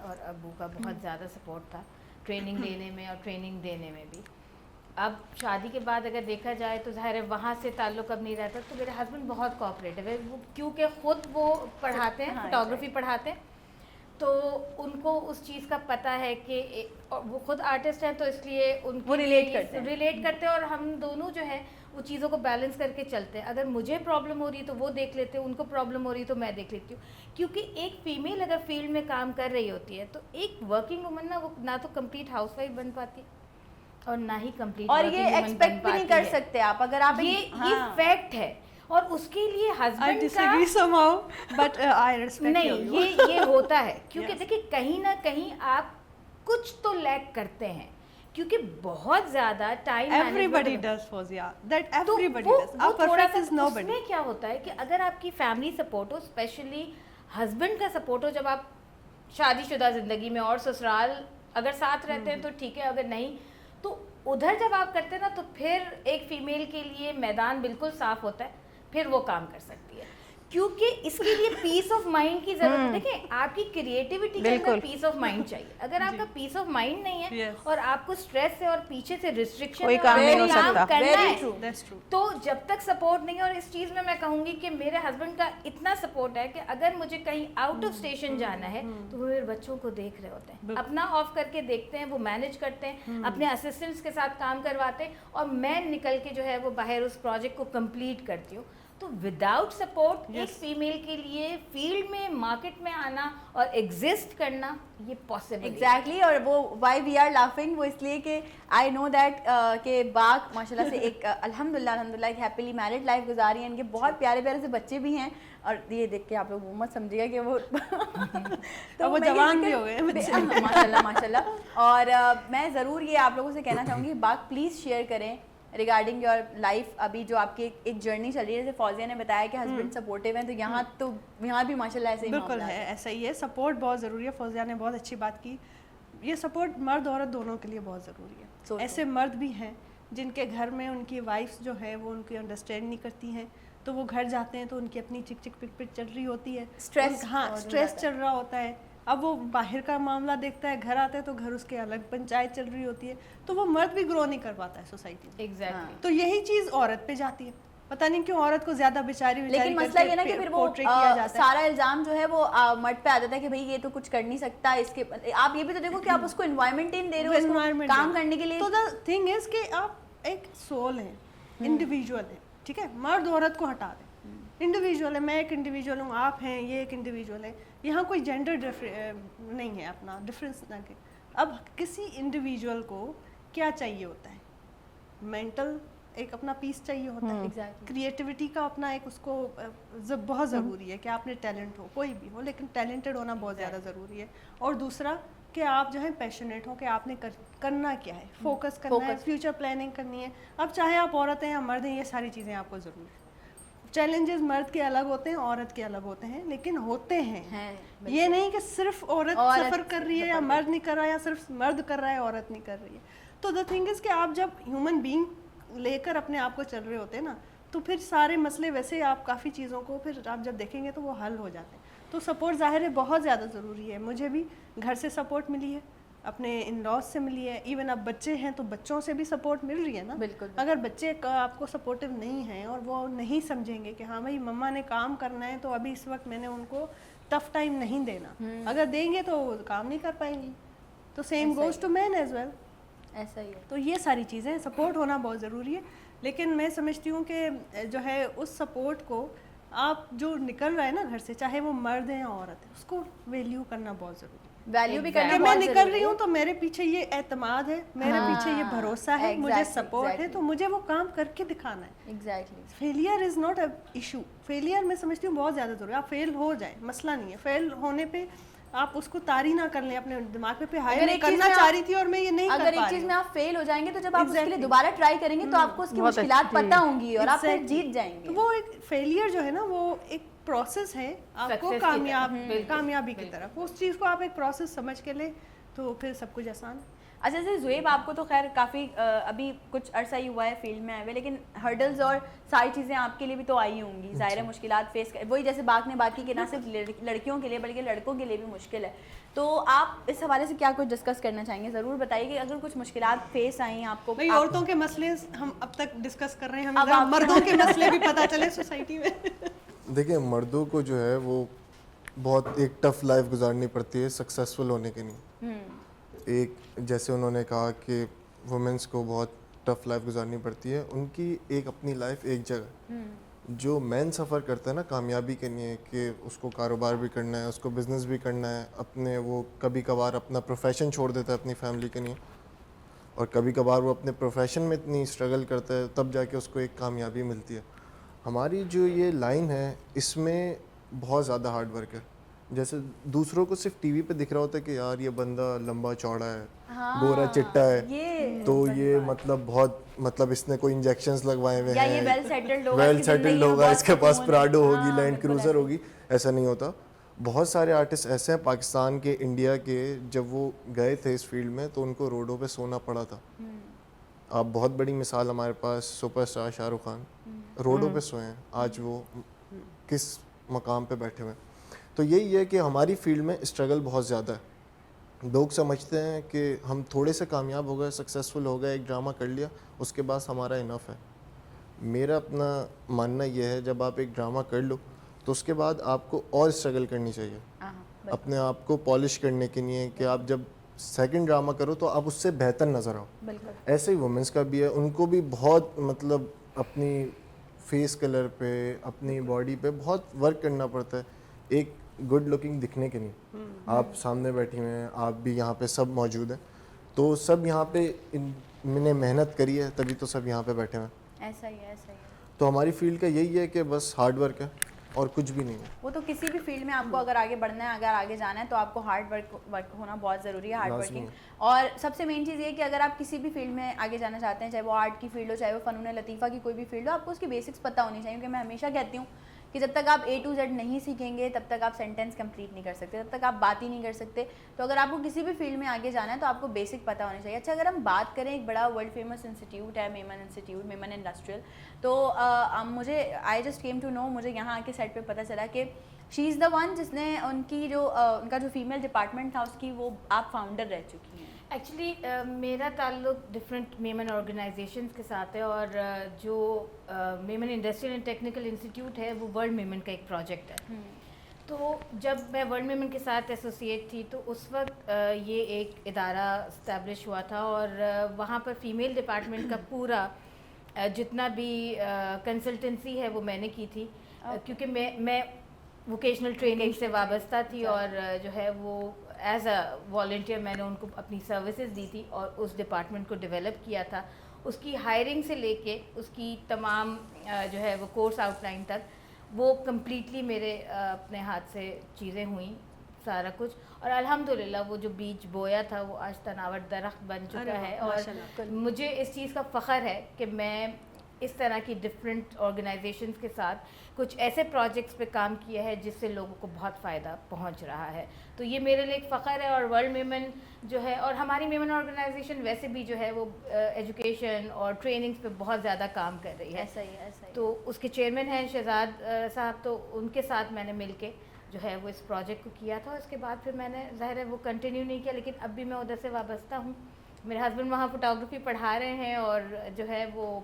اور ابو کا بہت زیادہ سپورٹ تھا ٹریننگ لینے میں اور ٹریننگ دینے میں بھی. اب شادی کے بعد اگر دیکھا جائے تو ظاہر ہے وہاں سے تعلق اب نہیں رہتا. تو میرے ہسبینڈ بہت کوآپریٹیو ہے, وہ کیونکہ خود وہ پڑھاتے ہیں, فوٹوگرافی پڑھاتے ہیں, تو ان کو اس چیز کا پتہ ہے کہ وہ خود آرٹسٹ ہیں, تو اس لیے ان کو ریلیٹ کرتے ہیں, اور ہم دونوں جو ہے وہ چیزوں کو بیلنس کر کے چلتے ہیں. اگر مجھے پرابلم ہو رہی ہے تو وہ دیکھ لیتے ہیں, ان کو پرابلم ہو رہی ہے تو میں دیکھ لیتی ہوں. کیونکہ ایک فیمیل اگر فیلڈ میں کام کر رہی ہوتی ہے تو ایک ورکنگ وومن نا, وہ نہ تو کمپلیٹ ہاؤس وائف بن پاتی اور نہ ہی کمپلیٹ, اور یہ ایکسپیکٹ بھی نہیں کر سکتے آپ اگر آپ, یہ فیکٹ ہے. اور اس کے لیے ہسبینڈ نہیں, یہ ہوتا ہے کیونکہ دیکھیں کہیں نہ کہیں آپ کچھ تو لیک کرتے ہیں, کیونکہ بہت زیادہ time everybody does Fawzia, that everybody does. آپ perfect is nobody. اس میں کیا ہوتا ہے کہ اگر آپ کی فیملی سپورٹ ہو, اسپیشلی ہسبینڈ کا سپورٹ ہو, جب آپ شادی شدہ زندگی میں اور سسرال اگر ساتھ رہتے ہیں تو ٹھیک ہے, اگر نہیں تو ادھر جب آپ کرتے ہیں نا تو پھر ایک فیمیل کے لیے میدان بالکل صاف ہوتا ہے, پھر وہ کام کر سکتی ہے. کیونکہ اس کے لیے پیس آف مائنڈ کی ضرورت ہے. دیکھیں آپ کی کریٹیوٹی کے اندر پیس آف مائنڈ چاہیے. اگر آپ کا پیس آف مائنڈ نہیں ہے اور آپ کو اسٹریس ہے اور پیچھے سے ریسٹرکشن کوئی کام نہیں ہو سکتا. کرنا ہے, تو جب تک سپورٹ نہیں ہے. اور اس چیز میں کہوں گی کہ میرے ہسبینڈ کا اتنا سپورٹ ہے کہ اگر مجھے کہیں آؤٹ آف اسٹیشن جانا ہے تو وہ میرے بچوں کو دیکھ رہے ہوتے ہیں, اپنا آف کر کے دیکھتے ہیں, وہ مینیج کرتے ہیں, اپنے اسسٹنٹس کے ساتھ کام کرواتے ہیں, اور میں نکل کے جو ہے وہ باہر اس پروجیکٹ کو کمپلیٹ کرتی ہوں. تو وداؤٹ سپورٹ ایک فیمیل کے لیے فیلڈ میں, مارکیٹ میں آنا اور ایگزسٹ کرنا یہ پاسبل ایگزیکٹلی. اور وہ وائی وی آر لافنگ, وہ اس لیے کہ آئی نو دیٹ کہ باغ ماشاء اللہ سے ایک الحمدللہ ایک ہیپیلی میرڈ لائف گزاری ہیں. ان کے بہت پیارے پیارے سے بچے بھی ہیں, اور یہ دیکھ کے آپ لوگ وہ مت سمجھیے گا کہ وہ تو وہ جوان بھی ہو گئے ماشاء اللہ. اور میں ضرور یہ آپ لوگوں سے کہنا چاہوں گی, باغ پلیز شیئر کریں ریگارڈنگ یور لائف. ابھی جو آپ کی ایک جرنی چل رہی ہے, جیسے فوزیہ نے بتایا کہ ہسبینڈ سپورٹیو ہیں, تو یہاں بھی ماشاء اللہ ایسے ہی بالکل ہے, ایسا ہی ہے. سپورٹ بہت ضروری ہے. فوزیہ نے بہت اچھی بات کی. یہ سپورٹ مرد عورت دونوں کے لیے بہت ضروری ہے. ایسے مرد بھی ہیں جن کے گھر میں ان کی وائفس جو ہے وہ ان کی انڈرسٹینڈ نہیں کرتی ہیں, تو وہ گھر جاتے ہیں تو ان کی اپنی چک چک پک پک چل رہی ہوتی ہے, اسٹریس چل رہا ہوتا ہے. اب وہ باہر کا معاملہ دیکھتا ہے, گھر آتا ہے تو گھر اس کے الگ پنچایت چل رہی ہوتی ہے, تو وہ مرد بھی گرو نہیں کر پاتا ہے سوسائٹی میں. ایگزیکٹلی. تو یہی چیز عورت پہ جاتی ہے. پتہ نہیں کیوں عورت کو زیادہ بیچاری لیکن مسئلہ یہ نا کہ پھر وہ سارا الزام جو ہے وہ مرد پہ آ جاتا ہے کہ بھائی یہ تو کچھ کر نہیں سکتا. اس کے آپ یہ بھی تو دیکھو کہ آپ اس کو انوائرمنٹ ہی دے رہے ہو کام کرنے کے لیے. تو دا تھنگ از کہ آپ ایک سول ہیں, انڈیویجول ہیں, ٹھیک ہے. مرد عورت کو ہٹا دیں, انڈیویجول ہے. میں ایک انڈیویجول ہوں, آپ ہیں, یہ ایک انڈیویجول ہے. یہاں کوئی جینڈر نہیں ہے, اپنا ڈفرینس نہ کہ. اب کسی انڈیویجول کو کیا چاہیے ہوتا ہے, مینٹل ایک اپنا پیس چاہیے ہوتا ہے, کریٹیوٹی کا اپنا ایک اس کو بہت ضروری ہے کہ آپ نے ٹیلنٹ ہو, کوئی بھی ہو, لیکن ٹیلنٹڈ ہونا بہت زیادہ ضروری ہے. اور دوسرا کہ آپ جو ہے پیشنیٹ ہو کہ آپ نے کرنا کیا ہے, فوکس کرنا ہے, فیوچر پلاننگ کرنی ہے. اب چاہے آپ عورت ہیں یا مرد ہیں, یہ ساری چیزیں آپ کو ضروری ہیں. چیلنجز مرد کے الگ ہوتے ہیں, عورت کے الگ ہوتے ہیں, لیکن ہوتے ہیں. یہ نہیں کہ صرف عورت سفر کر رہی ہے یا مرد نہیں کر رہا ہے, یا صرف مرد کر رہا ہے عورت نہیں کر رہی ہے. تو دا تھنگ از کہ آپ جب ہیومن بینگ لے کر اپنے آپ کو چل رہے ہوتے ہیں نا, تو پھر سارے مسئلے ویسے آپ کافی چیزوں کو پھر آپ جب دیکھیں گے تو وہ حل ہو جاتے ہیں. تو سپورٹ ظاہر ہے بہت زیادہ ضروری ہے. مجھے بھی گھر سے سپورٹ ملی ہے, اپنے ان لاز سے ملی ہے. ایون اب بچے ہیں تو بچوں سے بھی سپورٹ مل رہی ہے نا. بالکل. اگر بچے آپ کو سپورٹیو نہیں ہیں اور وہ نہیں سمجھیں گے کہ ہاں بھائی مما نے کام کرنا ہے, تو ابھی اس وقت میں نے ان کو ٹف ٹائم نہیں دینا. اگر دیں گے تو وہ کام نہیں کر پائیں گی. تو same goes to man as well. ایسا ہی ہے. تو یہ ساری چیزیں سپورٹ ہونا بہت ضروری ہے. لیکن میں سمجھتی ہوں کہ جو ہے اس سپورٹ کو آپ جو نکل رہا ہے نا گھر سے, چاہے وہ مرد ہے یا عورت ہے, اس کو ویلیو کرنا بہت ضروری ہے. ویلیو بھی کرنا. میں نکل رہی ہوں تو میرے پیچھے یہ اعتماد ہے, میرے پیچھے یہ بھروسہ ہے, مجھے سپورٹ ہے, تو مجھے وہ کام کر کے دکھانا ہے. Exactly. Failure is not a issue. Failure میں سمجھتی ہوں بہت زیادہ ضروری ہے. آپ فیل ہو جائیں مسئلہ نہیں ہے. فیل ہونے پہ آپ اس کو طاری نہ کر لیں اپنے دماغ پہ ہائی میں کرنا چاہ رہی تھی اور میں یہ نہیں کر پا رہی. اگر ایک چیز میں آپ فیل ہو جائیں گے تو جب آپ اس کے لیے دوبارہ ٹرائی کریں گے تو آپ کو اس کی مشکلات پتہ ہوں گی اور آپ پھر جیت جائیں گے. وہ ایک فیلئر جو ہے نا وہ ایک پروسیس ہے آپ کو کامیابی کی طرف. اس چیز کو آپ ایک پروسیس سمجھ کے لیں تو پھر سب کچھ آسان. اچھا جیسے زویب آپ کو تو خیر کافی ابھی کچھ عرصہ ہی ہوا ہے فیلڈ میں آئے ہوئے, لیکن ہرڈلز اور ساری چیزیں آپ کے لیے بھی تو آئی ہوں گی, ظاہر ہے مشکلات فیس وہی جیسے باغ نے باقی کہ نہ صرف لڑکیوں کے لیے بلکہ لڑکوں کے لیے بھی مشکل ہے. تو آپ اس حوالے سے کیا کچھ ڈسکس کرنا چاہیں گے؟ ضرور بتائیے کہ اگر کچھ مشکلات فیس آئیں آپ کو. بھائی عورتوں کے مسئلے ہم اب تک ڈسکس کر رہے ہیں, ہمیں ذرا مردوں کے مسئلے بھی پتہ چلے سوسائٹی میں. دیکھیں مردوں کو جو ہے وہ بہت ایک ٹف لائف گزارنی پڑتی ہے سکسیزفل ہونے کے لیے. ایک جیسے انہوں نے کہا کہ وومنس کو بہت ٹف لائف گزارنی پڑتی ہے, ان کی ایک اپنی لائف ایک جگہ. جو مین سفر کرتا ہے نا کامیابی کے لیے, کہ اس کو کاروبار بھی کرنا ہے, اس کو بزنس بھی کرنا ہے, اپنے وہ کبھی کبھار اپنا پروفیشن چھوڑ دیتا ہے اپنی فیملی کے لیے, اور کبھی کبھار وہ اپنے پروفیشن میں اتنی اسٹرگل کرتا ہے تب جا کے اس کو ایک کامیابی ملتی ہے. ہماری جو یہ لائن ہے اس میں بہت زیادہ ہارڈ ورک ہے. جیسے دوسروں کو صرف ٹی وی پہ دکھ رہا ہوتا ہے کہ یار یہ بندہ لمبا چوڑا ہے, گورا چٹا ہے, تو یہ مطلب بہت مطلب اس نے کوئی انجیکشنز لگوائے ہوئے ہیں, ویل سیٹلڈ ہوگا, اس کے پاس پراڈو ہوگی, لینڈ کروزر ہوگی. ایسا نہیں ہوتا. بہت سارے آرٹسٹ ایسے ہیں پاکستان کے, انڈیا کے, جب وہ گئے تھے اس فیلڈ میں تو ان کو روڈوں پہ سونا پڑا تھا. آپ بہت بڑی مثال ہمارے پاس سپر اسٹار شاہ رخ خان روڈوں پہ سوئے ہیں, آج وہ کس مقام پہ بیٹھے ہوئے ہیں. تو یہی ہے کہ ہماری فیلڈ میں اسٹرگل بہت زیادہ ہے. لوگ سمجھتے ہیں کہ ہم تھوڑے سے کامیاب ہو گئے, سکسیزفل ہو گئے, ایک ڈرامہ کر لیا, اس کے بعد ہمارا انف ہے. میرا اپنا ماننا یہ ہے جب آپ ایک ڈرامہ کر لو تو اس کے بعد آپ کو اور اسٹرگل کرنی چاہیے اپنے آپ کو پالش کرنے کے لیے, کہ آپ جب سیکنڈ ڈرامہ کرو تو آپ اس سے بہتر نظر آؤ. ایسے ہی وومنس کا بھی ہے, ان کو بھی بہت مطلب اپنی فیس کلر پہ, اپنی باڈی پہ بہت ورک کرنا پڑتا ہے ایک گڈ لکنگ دکھنے کے لیے. آپ سامنے بیٹھی ہوئے ہیں, آپ بھی یہاں پہ سب موجود ہیں, تو سب یہاں پہ میں نے محنت کری ہے تبھی تو سب یہاں پہ بیٹھے ہوئے ہیں. ایسا ہی ہے, ایسا ہی ہے. تو ہماری فیلڈ کا یہی ہے کہ بس ہارڈ ورک ہے اور کچھ بھی نہیں ہے. وہ تو کسی بھی فیلڈ میں آپ کو اگر آگے بڑھنا ہے, اگر آگے جانا ہے تو آپ کو ہارڈ ورک ہونا بہت ضروری ہے, ہارڈ ورکنگ. اور سب سے مین چیز یہ ہے کہ اگر آپ کسی بھی فیلڈ میں آگے جانا چاہتے ہیں, چاہے وہ آرٹ کی فیلڈ ہو, چاہے وہ فنون لطیفہ کی کوئی بھی فیلڈ ہو, آپ کو اس کی بیسکس پتہ ہونی چاہیے. کیونکہ میں ہمیشہ کہتی ہوں کہ جب تک آپ A to Z نہیں سیکھیں گے تب تک آپ سینٹینس کمپلیٹ نہیں کر سکتے, تب تک آپ بات ہی نہیں کر سکتے. تو اگر آپ کو کسی بھی فیلڈ میں آگے جانا ہے تو آپ کو بیسک پتہ ہونا چاہیے. اچھا اگر ہم بات کریں, ایک بڑا ورلڈ فیمس انسٹیٹیوٹ ہے میمن انسٹیٹیوٹ, میمن انڈسٹریل, تو مجھے I just came to know, مجھے یہاں آ کے سیٹ پہ پتہ چلا کہ شی از دا ون جس نے ان کی جو ان کا جو فیمیل ڈپارٹمنٹ تھا اس کی وہ آپ فاؤنڈر رہ چکی ہیں. ایکچولی میرا تعلق ڈفرینٹ میمن آرگنائزیشنس کے ساتھ ہے, اور جو Memon industrial and technical institute ہے وہ ورلڈ میمن کا ایک پروجیکٹ ہے. تو جب میں ورلڈ میمن کے ساتھ ایسوسیٹ تھی تو اس وقت یہ ایک ادارہ اسٹیبلش ہوا تھا, اور وہاں پر فیمیل ڈپارٹمنٹ کا پورا جتنا بھی کنسلٹنسی ہے وہ میں نے کی تھی, کیونکہ میں ووکیشنل ٹریننگ سے وابستہ تھی, اور جو ہے وہ ایز اے والنٹیئر میں نے ان کو اپنی سروسز دی تھی اور اس ڈپارٹمنٹ کو ڈیولپ کیا تھا. اس کی ہائرنگ سے لے کے اس کی تمام جو ہے وہ کورس آؤٹ لائن تک وہ کمپلیٹلی میرے اپنے ہاتھ سے چیزیں ہوئیں, سارا کچھ. اور الحمدللہ وہ جو بیج بویا تھا وہ آج تناور درخت بن چکا ہے, اور مجھے اس چیز کا فخر ہے کہ میں اس طرح کی ڈفرینٹ آرگنائزیشنس کے ساتھ کچھ ایسے پروجیکٹس پہ کام کیا ہے جس سے لوگوں کو بہت فائدہ پہنچ رہا ہے. تو یہ میرے لیے ایک فخر ہے. اور ورلڈ میمن جو ہے, اور ہماری میمن آرگنائزیشن ویسے بھی جو ہے وہ ایجوکیشن اور ٹریننگس پہ بہت زیادہ کام کر رہی ہے. ایسا ہی ہے, ایسا ہی. تو اس کے چیئرمین ہیں شہزاد صاحب, تو ان کے ساتھ میں نے مل کے جو ہے وہ اس پروجیکٹ کو کیا تھا. اس کے بعد پھر میں نے ظاہر ہے وہ کنٹینیو نہیں کیا, لیکن اب بھی میں ادھر سے وابستہ ہوں. میرے ہسبینڈ وہاں فوٹوگرافی پڑھا رہے ہیں, اور جو ہے وہ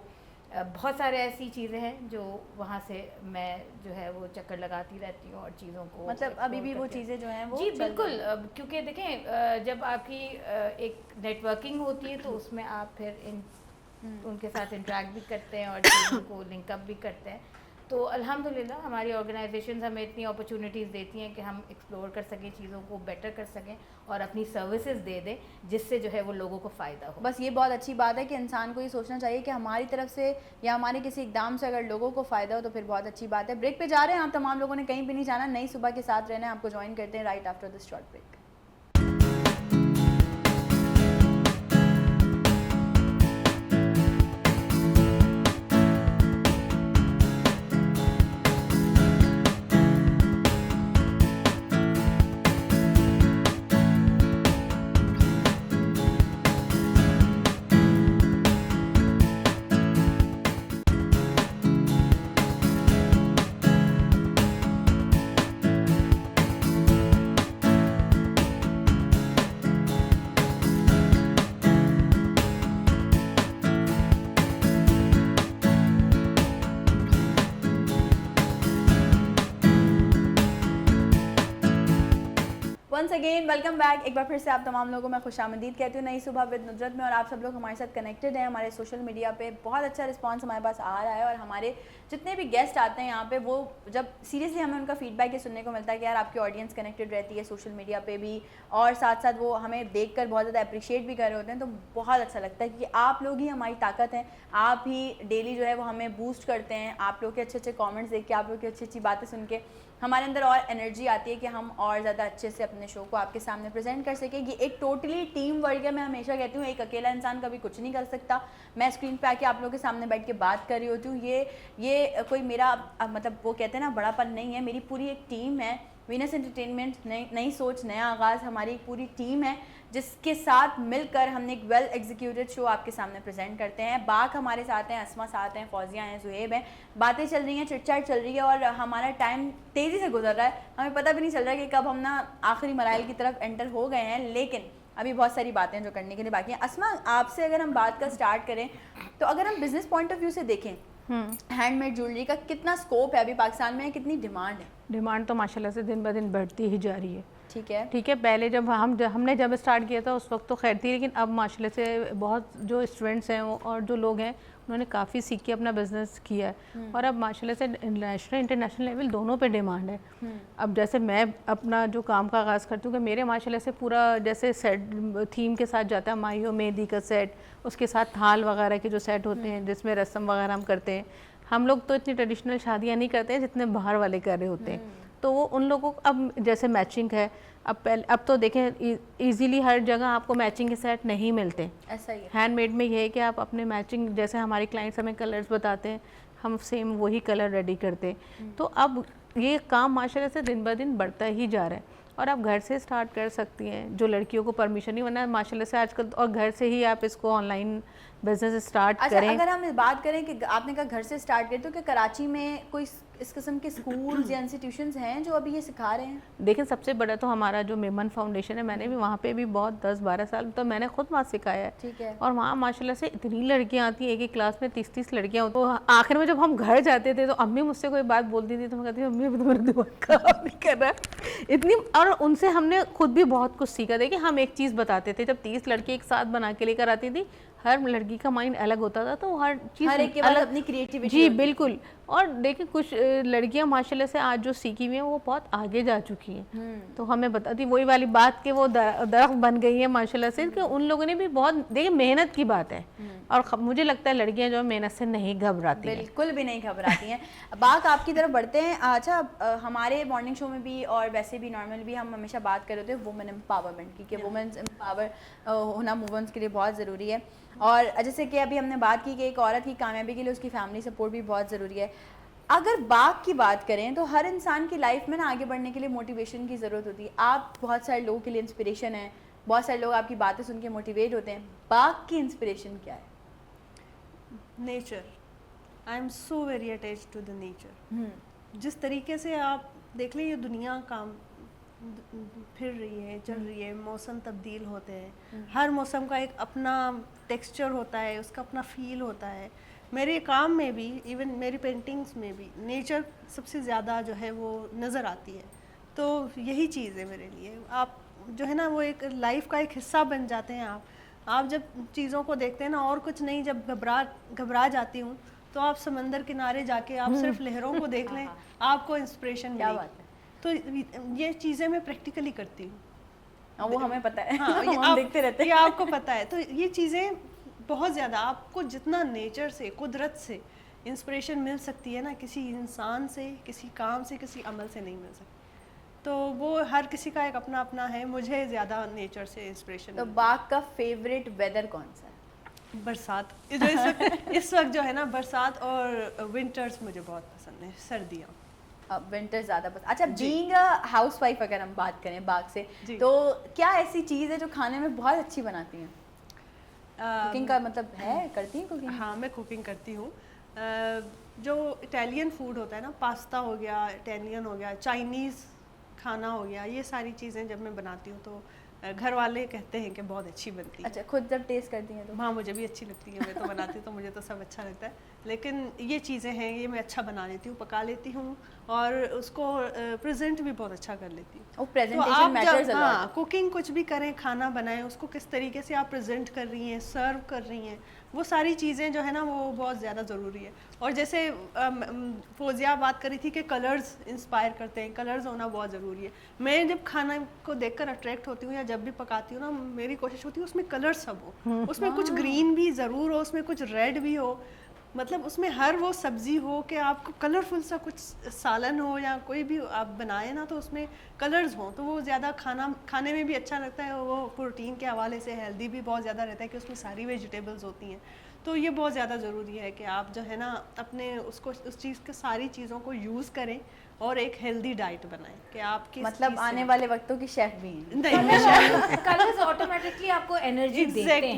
بہت سارے ایسی چیزیں ہیں جو وہاں سے میں جو ہے وہ چکر لگاتی رہتی ہوں اور چیزوں کو, مطلب ابھی بھی وہ چیزیں جو ہیں وہ. جی بالکل, کیونکہ دیکھیں جب آپ کی ایک نیٹ ورکنگ ہوتی ہے تو اس میں آپ پھر ان کے ساتھ انٹریکٹ بھی کرتے ہیں اور چیزوں کو لنک اپ بھی کرتے ہیں. تو الحمدللہ ہماری آرگنائزیشنز ہمیں اتنی اپرچونیٹیز دیتی ہیں کہ ہم ایکسپلور کر سکیں, چیزوں کو بیٹر کر سکیں اور اپنی سروسز دے دیں جس سے جو ہے وہ لوگوں کو فائدہ ہو. بس یہ بہت اچھی بات ہے کہ انسان کو یہ سوچنا چاہیے کہ ہماری طرف سے یا ہمارے کسی اقدام سے اگر لوگوں کو فائدہ ہو تو پھر بہت اچھی بات ہے. بریک پہ جا رہے ہیں, آپ تمام لوگوں نے کہیں بھی نہیں جانا, نئی صبح کے ساتھ رہنا ہے, آپ کو جوائن کرتے ہیں right after this short break. Once again welcome back. ایک بار پھر سے آپ تمام لوگوں میں خوش آمدید کہتی ہوں نئی صبح ود ندرت میں. اور آپ سب لوگ ہمارے ساتھ کنیکٹڈ ہیں ہمارے سوشل میڈیا پہ. بہت اچھا رسپانس ہمارے پاس آ رہا ہے اور ہمارے جتنے بھی گیسٹ آتے ہیں یہاں پہ وہ جب سیریسلی ہمیں ان کا فیڈ بیک یہ سننے کو ملتا ہے کہ یار آپ کی آڈینس کنیکٹڈ رہتی ہے سوشل میڈیا پہ بھی, اور ساتھ ساتھ وہ ہمیں دیکھ کر بہت زیادہ اپریشیٹ بھی کر رہے ہوتے ہیں, تو بہت اچھا لگتا ہے کہ آپ لوگ ہی ہماری طاقت ہیں. آپ ہی ڈیلی جو ہے وہ ہمیں بوسٹ کرتے ہیں. آپ لوگ کے اچھے اچھے کامنٹس دیکھ کے, آپ لوگ کی اچھی اچھی باتیں سن کے ہمارے اندر اور انرجی آتی ہے کہ ہم اور زیادہ اچھے سے اپنے شو کو آپ کے سامنے پریزنٹ کر سکیں. یہ ایک ٹوٹلی ٹیم ورک ہے. میں ہمیشہ کہتی ہوں ایک اکیلا انسان کبھی کچھ نہیں کر سکتا. میں اسکرین پہ آ کے آپ لوگوں کے سامنے بیٹھ کے بات کر رہی ہوتی ہوں, یہ کوئی میرا مطلب وہ کہتے ہیں نا بڑا پن نہیں ہے. میری پوری ایک ٹیم ہے. وینس انٹرٹینمنٹ نئی سوچ نیا آغاز ہماری ایک پوری ٹیم ہے جس کے ساتھ مل کر ہم نے ایک ویل ایگزیکیوٹیڈ شو آپ کے سامنے پریزنٹ کرتے ہیں. باغ ہمارے ساتھ ہیں, اسما ساتھ ہیں, فوزیہ ہیں, زہیب ہیں. باتیں چل رہی ہیں, چٹ چیٹ چل رہی ہے اور ہمارا ٹائم تیزی سے گزر رہا ہے. ہمیں پتہ بھی نہیں چل رہا کہ کب ہم نا آخری مراحل کی طرف انٹر ہو گئے ہیں, لیکن ابھی بہت ساری باتیں جو کرنے کے لیے باقی ہیں. اسما آپ سے اگر ہم بات کا اسٹارٹ کریں تو اگر ہم بزنس پوائنٹ آف ویو سے دیکھیں ہینڈ میڈ جویلری کا کتنا اسکوپ ہے ابھی پاکستان میں, کتنی ڈیمانڈ ہے؟ ڈیمانڈ تو ماشاءاللہ سے دن بہ دن بڑھتی ہی جا رہی ہے. ٹھیک ہے. پہلے جب ہم نے جب اسٹارٹ کیا تھا اس وقت تو خیر تھی, لیکن اب ماشاءاللہ سے بہت جو اسٹوڈنٹس ہیں اور جو لوگ ہیں انہوں نے کافی سیکھ کے اپنا بزنس کیا ہے, اور اب ماشاءاللہ سے نیشنل انٹرنیشنل لیول دونوں پہ ڈیمانڈ ہے. اب جیسے میں اپنا جو کام کا آغاز کرتی ہوں کہ میرے ماشاءاللہ سے پورا جیسے سیٹ تھیم کے ساتھ جاتا ہے, ماہی و مہندی کا سیٹ, اس کے ساتھ تھال وغیرہ کے جو سیٹ ہوتے ہیں جس میں رسم وغیرہ ہم کرتے ہیں. ہم لوگ تو اتنی ٹریڈیشنل شادیاں نہیں کرتے ہیں جتنے باہر والے کر رہے ہوتے ہیں, تو وہ ان لوگوں کو اب جیسے میچنگ ہے. اب تو دیکھیں ایزیلی ہر جگہ آپ کو میچنگ کے سیٹ نہیں ملتے. ایسا ہی ہے. ہینڈ میڈ میں یہ ہے کہ آپ اپنے میچنگ جیسے ہمارے کلائنٹس ہمیں کلرز بتاتے ہیں, ہم سیم وہی کلر ریڈی کرتے ہیں. تو اب یہ کام ماشاءاللہ سے دن بہ دن بڑھتا ہی جا رہا ہے, اور آپ گھر سے اسٹارٹ کر سکتی ہیں جو لڑکیوں کو پرمیشن نہیں, ورنہ ماشاءاللہ سے آج کل اور گھر سے ہی آپ اس کو آن لائن بزنس اسٹارٹ کریں. اگر ہم بات کریں کہ آپ نے کہا گھر سے اسٹارٹ کریں, تو کہ کراچی میں کوئی اس قسم کے اسکولز یا انسٹیٹیوشنز ہیں جو ابھی یہ سکھا رہے ہیں؟ دیکھیں سب سے بڑا تو ہمارا جو میمن فاؤنڈیشن ہے, میں نے بھی وہاں پہ بھی بہت 10-12 سال تو میں نے خود وہاں سکھایا ہے. ٹھیک ہے. اور وہاں ماشاءاللہ سے اتنی لڑکیاں آتی ہیں, ایک کلاس میں 30-30 لڑکیاں ہوتی. تو آخر میں جب ہم گھر جاتے تھے تو امی مجھ سے کوئی بات بولتی تھی تو میں کہتی ہوں امی ابھی تو میرا دماغ کام نہیں کر رہا اتنی. اور ان سے ہم نے خود بھی بہت کچھ سیکھا. دیکھیں ہم ایک چیز بتاتے تھے, جب 30 لڑکی ایک ساتھ بنا کے لے کر آتی تھی, ہر لڑکی کا مائنڈ الگ ہوتا تھا, تو ہر چیز ہر ایک کے پاس اپنی کریٹیوٹی. جی بالکل. اور دیکھیں کچھ لڑکیاں ماشاءاللہ سے آج جو سیکھی ہوئی ہیں وہ بہت آگے جا چکی ہیں, تو ہمیں بتاتی وہی والی بات کہ وہ درخت بن گئی ہے ماشاءاللہ سے, کہ ان لوگوں نے بھی بہت دیکھیں محنت کی بات ہے, اور مجھے لگتا ہے لڑکیاں جو محنت سے نہیں گھبراتی ہیں, بالکل بھی نہیں گھبراتی ہیں. باغ آپ کی طرف بڑھتے ہیں. اچھا ہمارے مارننگ شو میں بھی اور ویسے بھی نارمل بھی ہم ہمیشہ بات کر رہے تھے وومن امپاورمنٹ کی, کہ وومنز امپاور ہونا وومنس کے لیے بہت ضروری ہے. اور جیسے کہ ابھی ہم نے بات کی کہ ایک عورت کی کامیابی کے لیے اس کی فیملی سپورٹ بھی بہت ضروری ہے. اگر باغ کی بات کریں تو ہر انسان کی لائف میں نا آگے بڑھنے کے لیے موٹیویشن کی ضرورت ہوتی ہے. آپ بہت سارے لوگوں کے لیے انسپریشن ہیں, بہت سارے لوگ آپ کی باتیں سن کے موٹیویٹ ہوتے ہیں. باغ کی انسپریشن کیا ہے؟ Nature. I am so very attach to the nature. جس طریقے سے آپ دیکھ لیں یہ دنیا کام پھر رہی ہے, چل رہی ہے, موسم تبدیل ہوتے ہیں, ہر موسم کا ایک اپنا ٹیکسچر ہوتا ہے, اس کا اپنا فیل ہوتا ہے. میرے کام میں بھی, ایون میری پینٹنگز میں بھی نیچر سب سے زیادہ جو ہے وہ نظر آتی ہے. تو یہی چیز ہے میرے لیے. آپ جو ہے نا وہ ایک لائف کا ایک حصہ بن جاتے ہیں. آپ جب چیزوں کو دیکھتے ہیں نا, اور کچھ نہیں, جب گھبرا جاتی ہوں تو آپ سمندر کنارے جا کے آپ صرف لہروں کو دیکھ لیں, آپ کو انسپریشن ملے گی. تو یہ چیزیں میں پریکٹیکلی کرتی ہوں. وہ ہمیں پتہ ہے, ہم دیکھتے رہتے ہیں, یہ آپ کو پتہ ہے. تو یہ چیزیں بہت زیادہ آپ کو جتنا نیچر سے, قدرت سے انسپریشن مل سکتی ہے نا, کسی انسان سے, کسی کام سے, کسی عمل سے نہیں مل سکتی. تو وہ ہر کسی کا ایک اپنا اپنا ہے. مجھے زیادہ نیچر سے انسپریشن. تو باغ کا فیوریٹ ویدر کون سا ہے؟ برسات. جو اس وقت جو ہے نا برسات اور ونٹرز مجھے بہت پسند ہے, سردیاں. ونٹر زیادہ پسند. اچھا بینگ ہاؤس وائف اگر ہم بات کریں باغ سے, تو کیا ایسی چیز ہے جو کھانے میں بہت اچھی بناتی ہیں؟ کوکنگ کا مطلب ہے, کرتی ہیں کوکنگ؟ ہاں میں کوکنگ کرتی ہوں. جو اٹیلین فوڈ ہوتا ہے نا, پاستا ہو گیا, اٹیلین ہو گیا, چائنیز کھانا ہو گیا, یہ ساری چیزیں جب میں بناتی ہوں تو گھر والے کہتے ہیں کہ بہت اچھی بنتی ہے. اچھا خود جب ٹیسٹ کرتی ہیں تو؟ ہاں مجھے بھی اچھی لگتی ہے. میں تو بناتی ہوں تو مجھے تو سب اچھا لگتا ہے, لیکن یہ چیزیں ہیں یہ میں اچھا بنا لیتی ہوں, پکا لیتی ہوں. اور اس کو پریزنٹ بھی بہت اچھا کر لیتی ہوں. وہ تو پریزنٹیشن آپ میٹرز جب ا ہاں لاٹ. کوکنگ کچھ بھی کریں, کھانا بنائیں, اس کو کس طریقے سے آپ پریزنٹ کر رہی ہیں, سرو کر رہی ہیں, وہ ساری چیزیں جو ہے نا وہ بہت زیادہ ضروری ہے. اور جیسے فوزیہ بات کری تھی کہ کلرز انسپائر کرتے ہیں, کلرز ہونا بہت ضروری ہے. میں جب کھانا کو دیکھ کر اٹریکٹ ہوتی ہوں یا جب بھی پکاتی ہوں نا, میری کوشش ہوتی ہے اس میں کلر سب ہو, اس میں کچھ گرین بھی ضرور ہو, اس میں کچھ ریڈ بھی ہو, مطلب اس میں ہر وہ سبزی ہو کہ آپ کو کلرفل سا کچھ سالن ہو یا کوئی بھی آپ بنائیں نا تو اس میں کلرز ہوں, تو وہ زیادہ کھانے میں بھی اچھا لگتا ہے. وہ پروٹین کے حوالے سے ہیلدی بھی بہت زیادہ رہتا ہے کہ اس میں ساری ویجیٹیبلز ہوتی ہیں. تو یہ بہت زیادہ ضروری ہے کہ آپ جو ہے نا اپنے اس چیز کے ساری چیزوں کو یوز کریں اور ایک ہیلدی ڈائٹ بنائیں کہ آپ کی مطلب آنے والے وقتوں کی شیف بھی ہیں. کلرز آٹومیٹکلی آپ کو انرجی دیتے ہیں,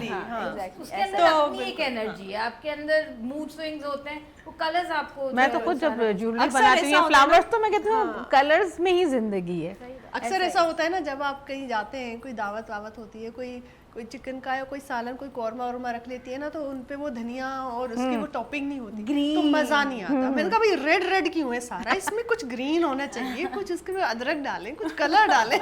اس کے اندر اپنی ایک انرجی ہے, آپ کے اندر موڈ سوئنگز ہوتے ہیں, وہ کلرز آپ کو. میں تو خود جب جیولری بناتی ہوں فلاورز تو میں کہتی ہوں کلرز میں ہی زندگی ہے. اکثر ایسا ہوتا ہے نا جب آپ کہیں جاتے ہیں, کوئی دعوت ہوتی ہے, کوئی چکن کا یا کوئی سالن, کوئی قورمہ ورما رکھ لیتی ہے نا, تو ان پہ وہ دھنیا اور اس کی وہ ٹاپنگ نہیں ہوتی تو مزہ نہیں آتا. میں نے کہا بھائی ریڈ کیوں ہے سارا, اس میں کچھ گرین ہونا چاہیے, کچھ اس کے ادرک ڈالیں, کچھ کلر ڈالیں.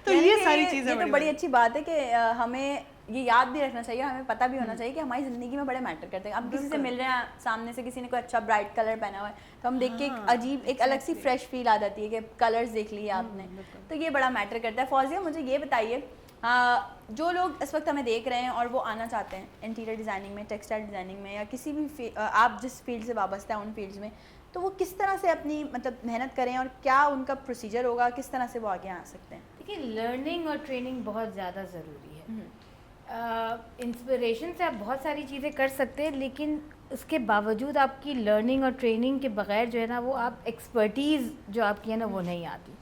تو یہ ساری چیزیں تو بڑی اچھی بات ہے کہ ہمیں یہ یاد بھی رکھنا چاہیے, ہمیں پتہ بھی ہونا چاہیے کہ ہماری زندگی میں بڑے میٹر کرتے ہیں. اب کسی سے مل رہے ہیں سامنے سے, کسی نے کوئی اچھا برائٹ کلر پہنا ہوا ہے تو ہم دیکھ کے ایک عجیب, ایک الگ سی فریش فیل آ جاتی ہے کہ کلرز دیکھ لیے آپ نے, تو یہ بڑا میٹر کرتا ہے. فوزیہ مجھے یہ بتائیے, جو لوگ اس وقت ہمیں دیکھ رہے ہیں اور وہ آنا چاہتے ہیں انٹیریئر ڈیزائننگ میں, ٹیکسٹائل ڈیزائننگ میں, یا کسی بھی آپ جس فیلڈ سے وابستہ ہیں ان فیلڈز میں, تو وہ کس طرح سے اپنی مطلب محنت کریں اور کیا ان کا پروسیجر ہوگا, کس طرح سے وہ آگے آ سکتے ہیں؟ دیکھیے لرننگ اور ٹریننگ بہت زیادہ ضروری ہے. انسپریشن سے آپ بہت ساری چیزیں کر سکتے ہیں, لیکن اس کے باوجود آپ کی لرننگ اور ٹریننگ کے بغیر جو ہے نا وہ آپ ایکسپرٹیز جو آپ کی ہے نا وہ نہیں آتی.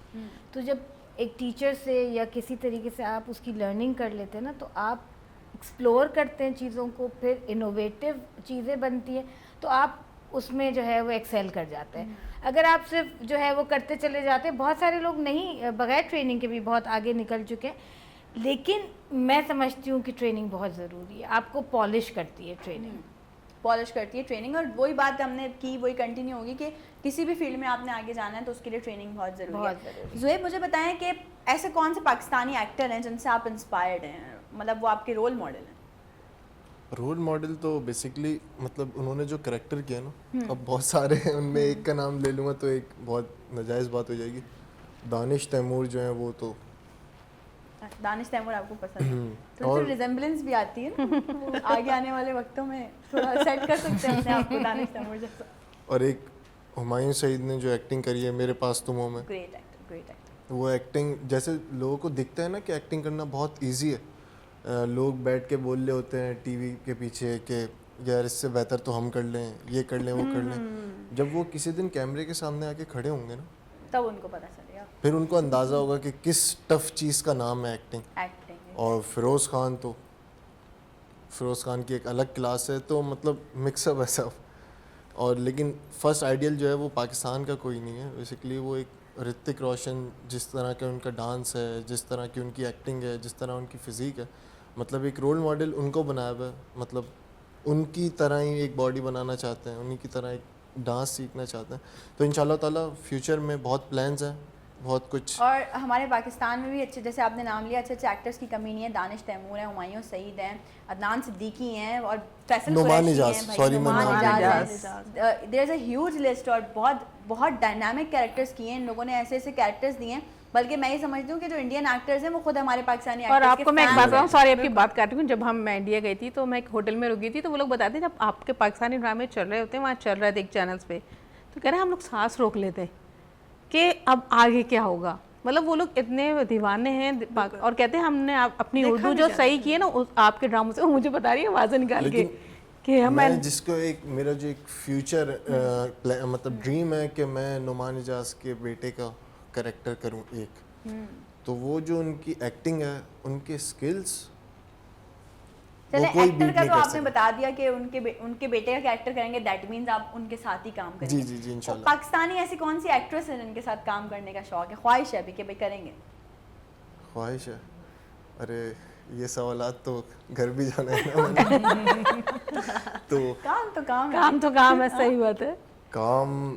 تو جب ایک ٹیچر سے یا کسی طریقے سے آپ اس کی لرننگ کر لیتے ہیں نا, تو آپ ایکسپلور کرتے ہیں چیزوں کو, پھر انوویٹیو چیزیں بنتی ہیں, تو آپ اس میں جو ہے وہ ایکسیل کر جاتے ہیں. اگر آپ صرف جو ہے وہ کرتے چلے جاتے ہیں, بہت سارے لوگ نہیں بغیر ٹریننگ کے بھی بہت آگے نکل چکے ہیں, لیکن میں سمجھتی ہوں کہ ٹریننگ بہت ضروری ہے. آپ کو پالش کرتی ہے ٹریننگ, پالش کرتی ہے ٹریننگ, اور وہی بات ہم نے کی وہی کنٹینیو ہوگی کہ کسی بھی فیلڈ میں آپ نے آگے جانا ہے تو اس کے لیے ٹریننگ بہت ضروری ہے. زہیب مجھے بتائیں کہ ایسے کون سے پاکستانی ایکٹر ہیں جن سے آپ انسپائرڈ ہیں, مطلب وہ آپ کے رول ماڈل ہیں؟ رول ماڈل تو بیسکلی مطلب انہوں نے جو کریکٹر کیا نا, اب بہت سارے ہیں, ان میں ایک کا نام لے لوں گا تو ایک بہت ناجائز بات ہو جائے گی. دانش تیمور جو ہیں وہ تو, دانش تیمور آپ کو پسند ہے, تو ریزمبلنس بھی آتی ہے نا, آگے آنے والے وقتوں میں تھوڑا سیٹ کر سکتے ہیں اپنے آپ کو دانش تیمور جیسا. اور ایک ہمایوں سعید نے جو ایکٹنگ کری ہے میرے پاس تمہوں میں, گریٹ ایکٹر, گریٹ ایکٹر. وہ ایکٹنگ جیسے لوگوں کو دکھتا ہے نا کہ ایکٹنگ کرنا بہت ایزی ہے, لوگ بیٹھ کے بول رہے ہوتے ہیں ٹی وی کے پیچھے کہ یار اس سے بہتر تو ہم کر لیں, یہ کر لیں, وہ کر لیں. جب وہ کسی دن کیمرے کے سامنے آ کے کھڑے ہوں گے نا, تب ان کو پتہ چلے گا, پھر ان کو اندازہ ہوگا کہ کس ٹف چیز کا نام ہے ایکٹنگ. اور فیروز خان تو, فیروز خان کی ایک الگ کلاس ہے, تو مطلب مکس اپ ہے سب. اور لیکن فرسٹ آئیڈیل جو ہے وہ پاکستان کا کوئی نہیں ہے بیسکلی, وہ ایک رتک روشن, جس طرح کا ان کا ڈانس ہے, جس طرح کی ان کی ایکٹنگ ہے, جس طرح ان کی فزیک ہے, مطلب ایک رول ماڈل ان کو بنایا ہوا ہے. مطلب ان کی طرح ہی ایک باڈی بنانا چاہتے ہیں, انہی کی طرح ایک ڈانس سیکھنا چاہتے ہیں. تو ان شاء اللہ تعالیٰ فیوچر میں بہت پلانز ہیں, بہت کچھ. اور ہمارے پاکستان میں بھی اچھے, جیسے آپ نے نام لیا, اچھے اچھے ایکٹرس کی کمی نہیں ہے. دانش تیمور ہیں, ہمایوں سعید ہیں, عدنان صدیقی ہیں, اور فیصل قریشی ہیں, نعمان اجاز ہیں. دیر از اے ہیوج لسٹ, اور بہت بہت ڈائنامک کیریکٹرس کیے ہیں ان لوگوں نے, ایسے ایسے کیریکٹرس دیے ہیں. بلکہ میں یہ سمجھتی ہوں کہ جو انڈین ایکٹرز ہیں وہ خود ہمارے پاکستانی ایکٹرز کے. اور آپ کو میں ایک بات بتاؤں, سوری آپ کی بات کرتی ہوں, جب میں انڈیا گئی تھی تو میں ایک ہوٹل میں رکی تھی, تو وہ لوگ بتاتے ہیں جب آپ کے پاکستانی ڈرامے چل رہے ہوتے ہیں, وہاں چل رہے تھے ایک چینلس پہ, تو کہہ رہے ہیں ہم لوگ سانس روک لیتے کہ اب آگے کیا ہوگا. مطلب وہ لوگ اتنے دیوانے ہیں, اور کہتے ہیں ہم نے اپنی اردو جو صحیح کی ہے نا آپ کے ڈراموں سے, وہ مجھے بتا رہی ہے آوازیں نکال کے کہ میں جس کو ایک میرا جو ایک فیوچر مطلب ڈریم ہے کہ میں نعمان اجاز کے بیٹے کا کریکٹر کروں ایک, تو وہ جو ان کی ایکٹنگ ہے, ان کے اسکلس, چلیں ایکٹر کا تو آپ نے بتا دیا کہ ان کے بیٹے کا کیریکٹر کریں گے, دیٹ مینز آپ ان کے ساتھ ہی کام کریں گے. جی جی انشاءاللہ. پاکستانی ایسی کون سی ایکٹریس ہیں جن کے ساتھ کام کرنے کا شوق ہے, خواہش ہے ابھی کہ بھائی کریں گے؟ خواہش ہے, ارے یہ سوالات تو گھر بھی جانا ہے نا. تو کام تو کام ہے, کام تو کام ہے, صحیح بات ہے. کام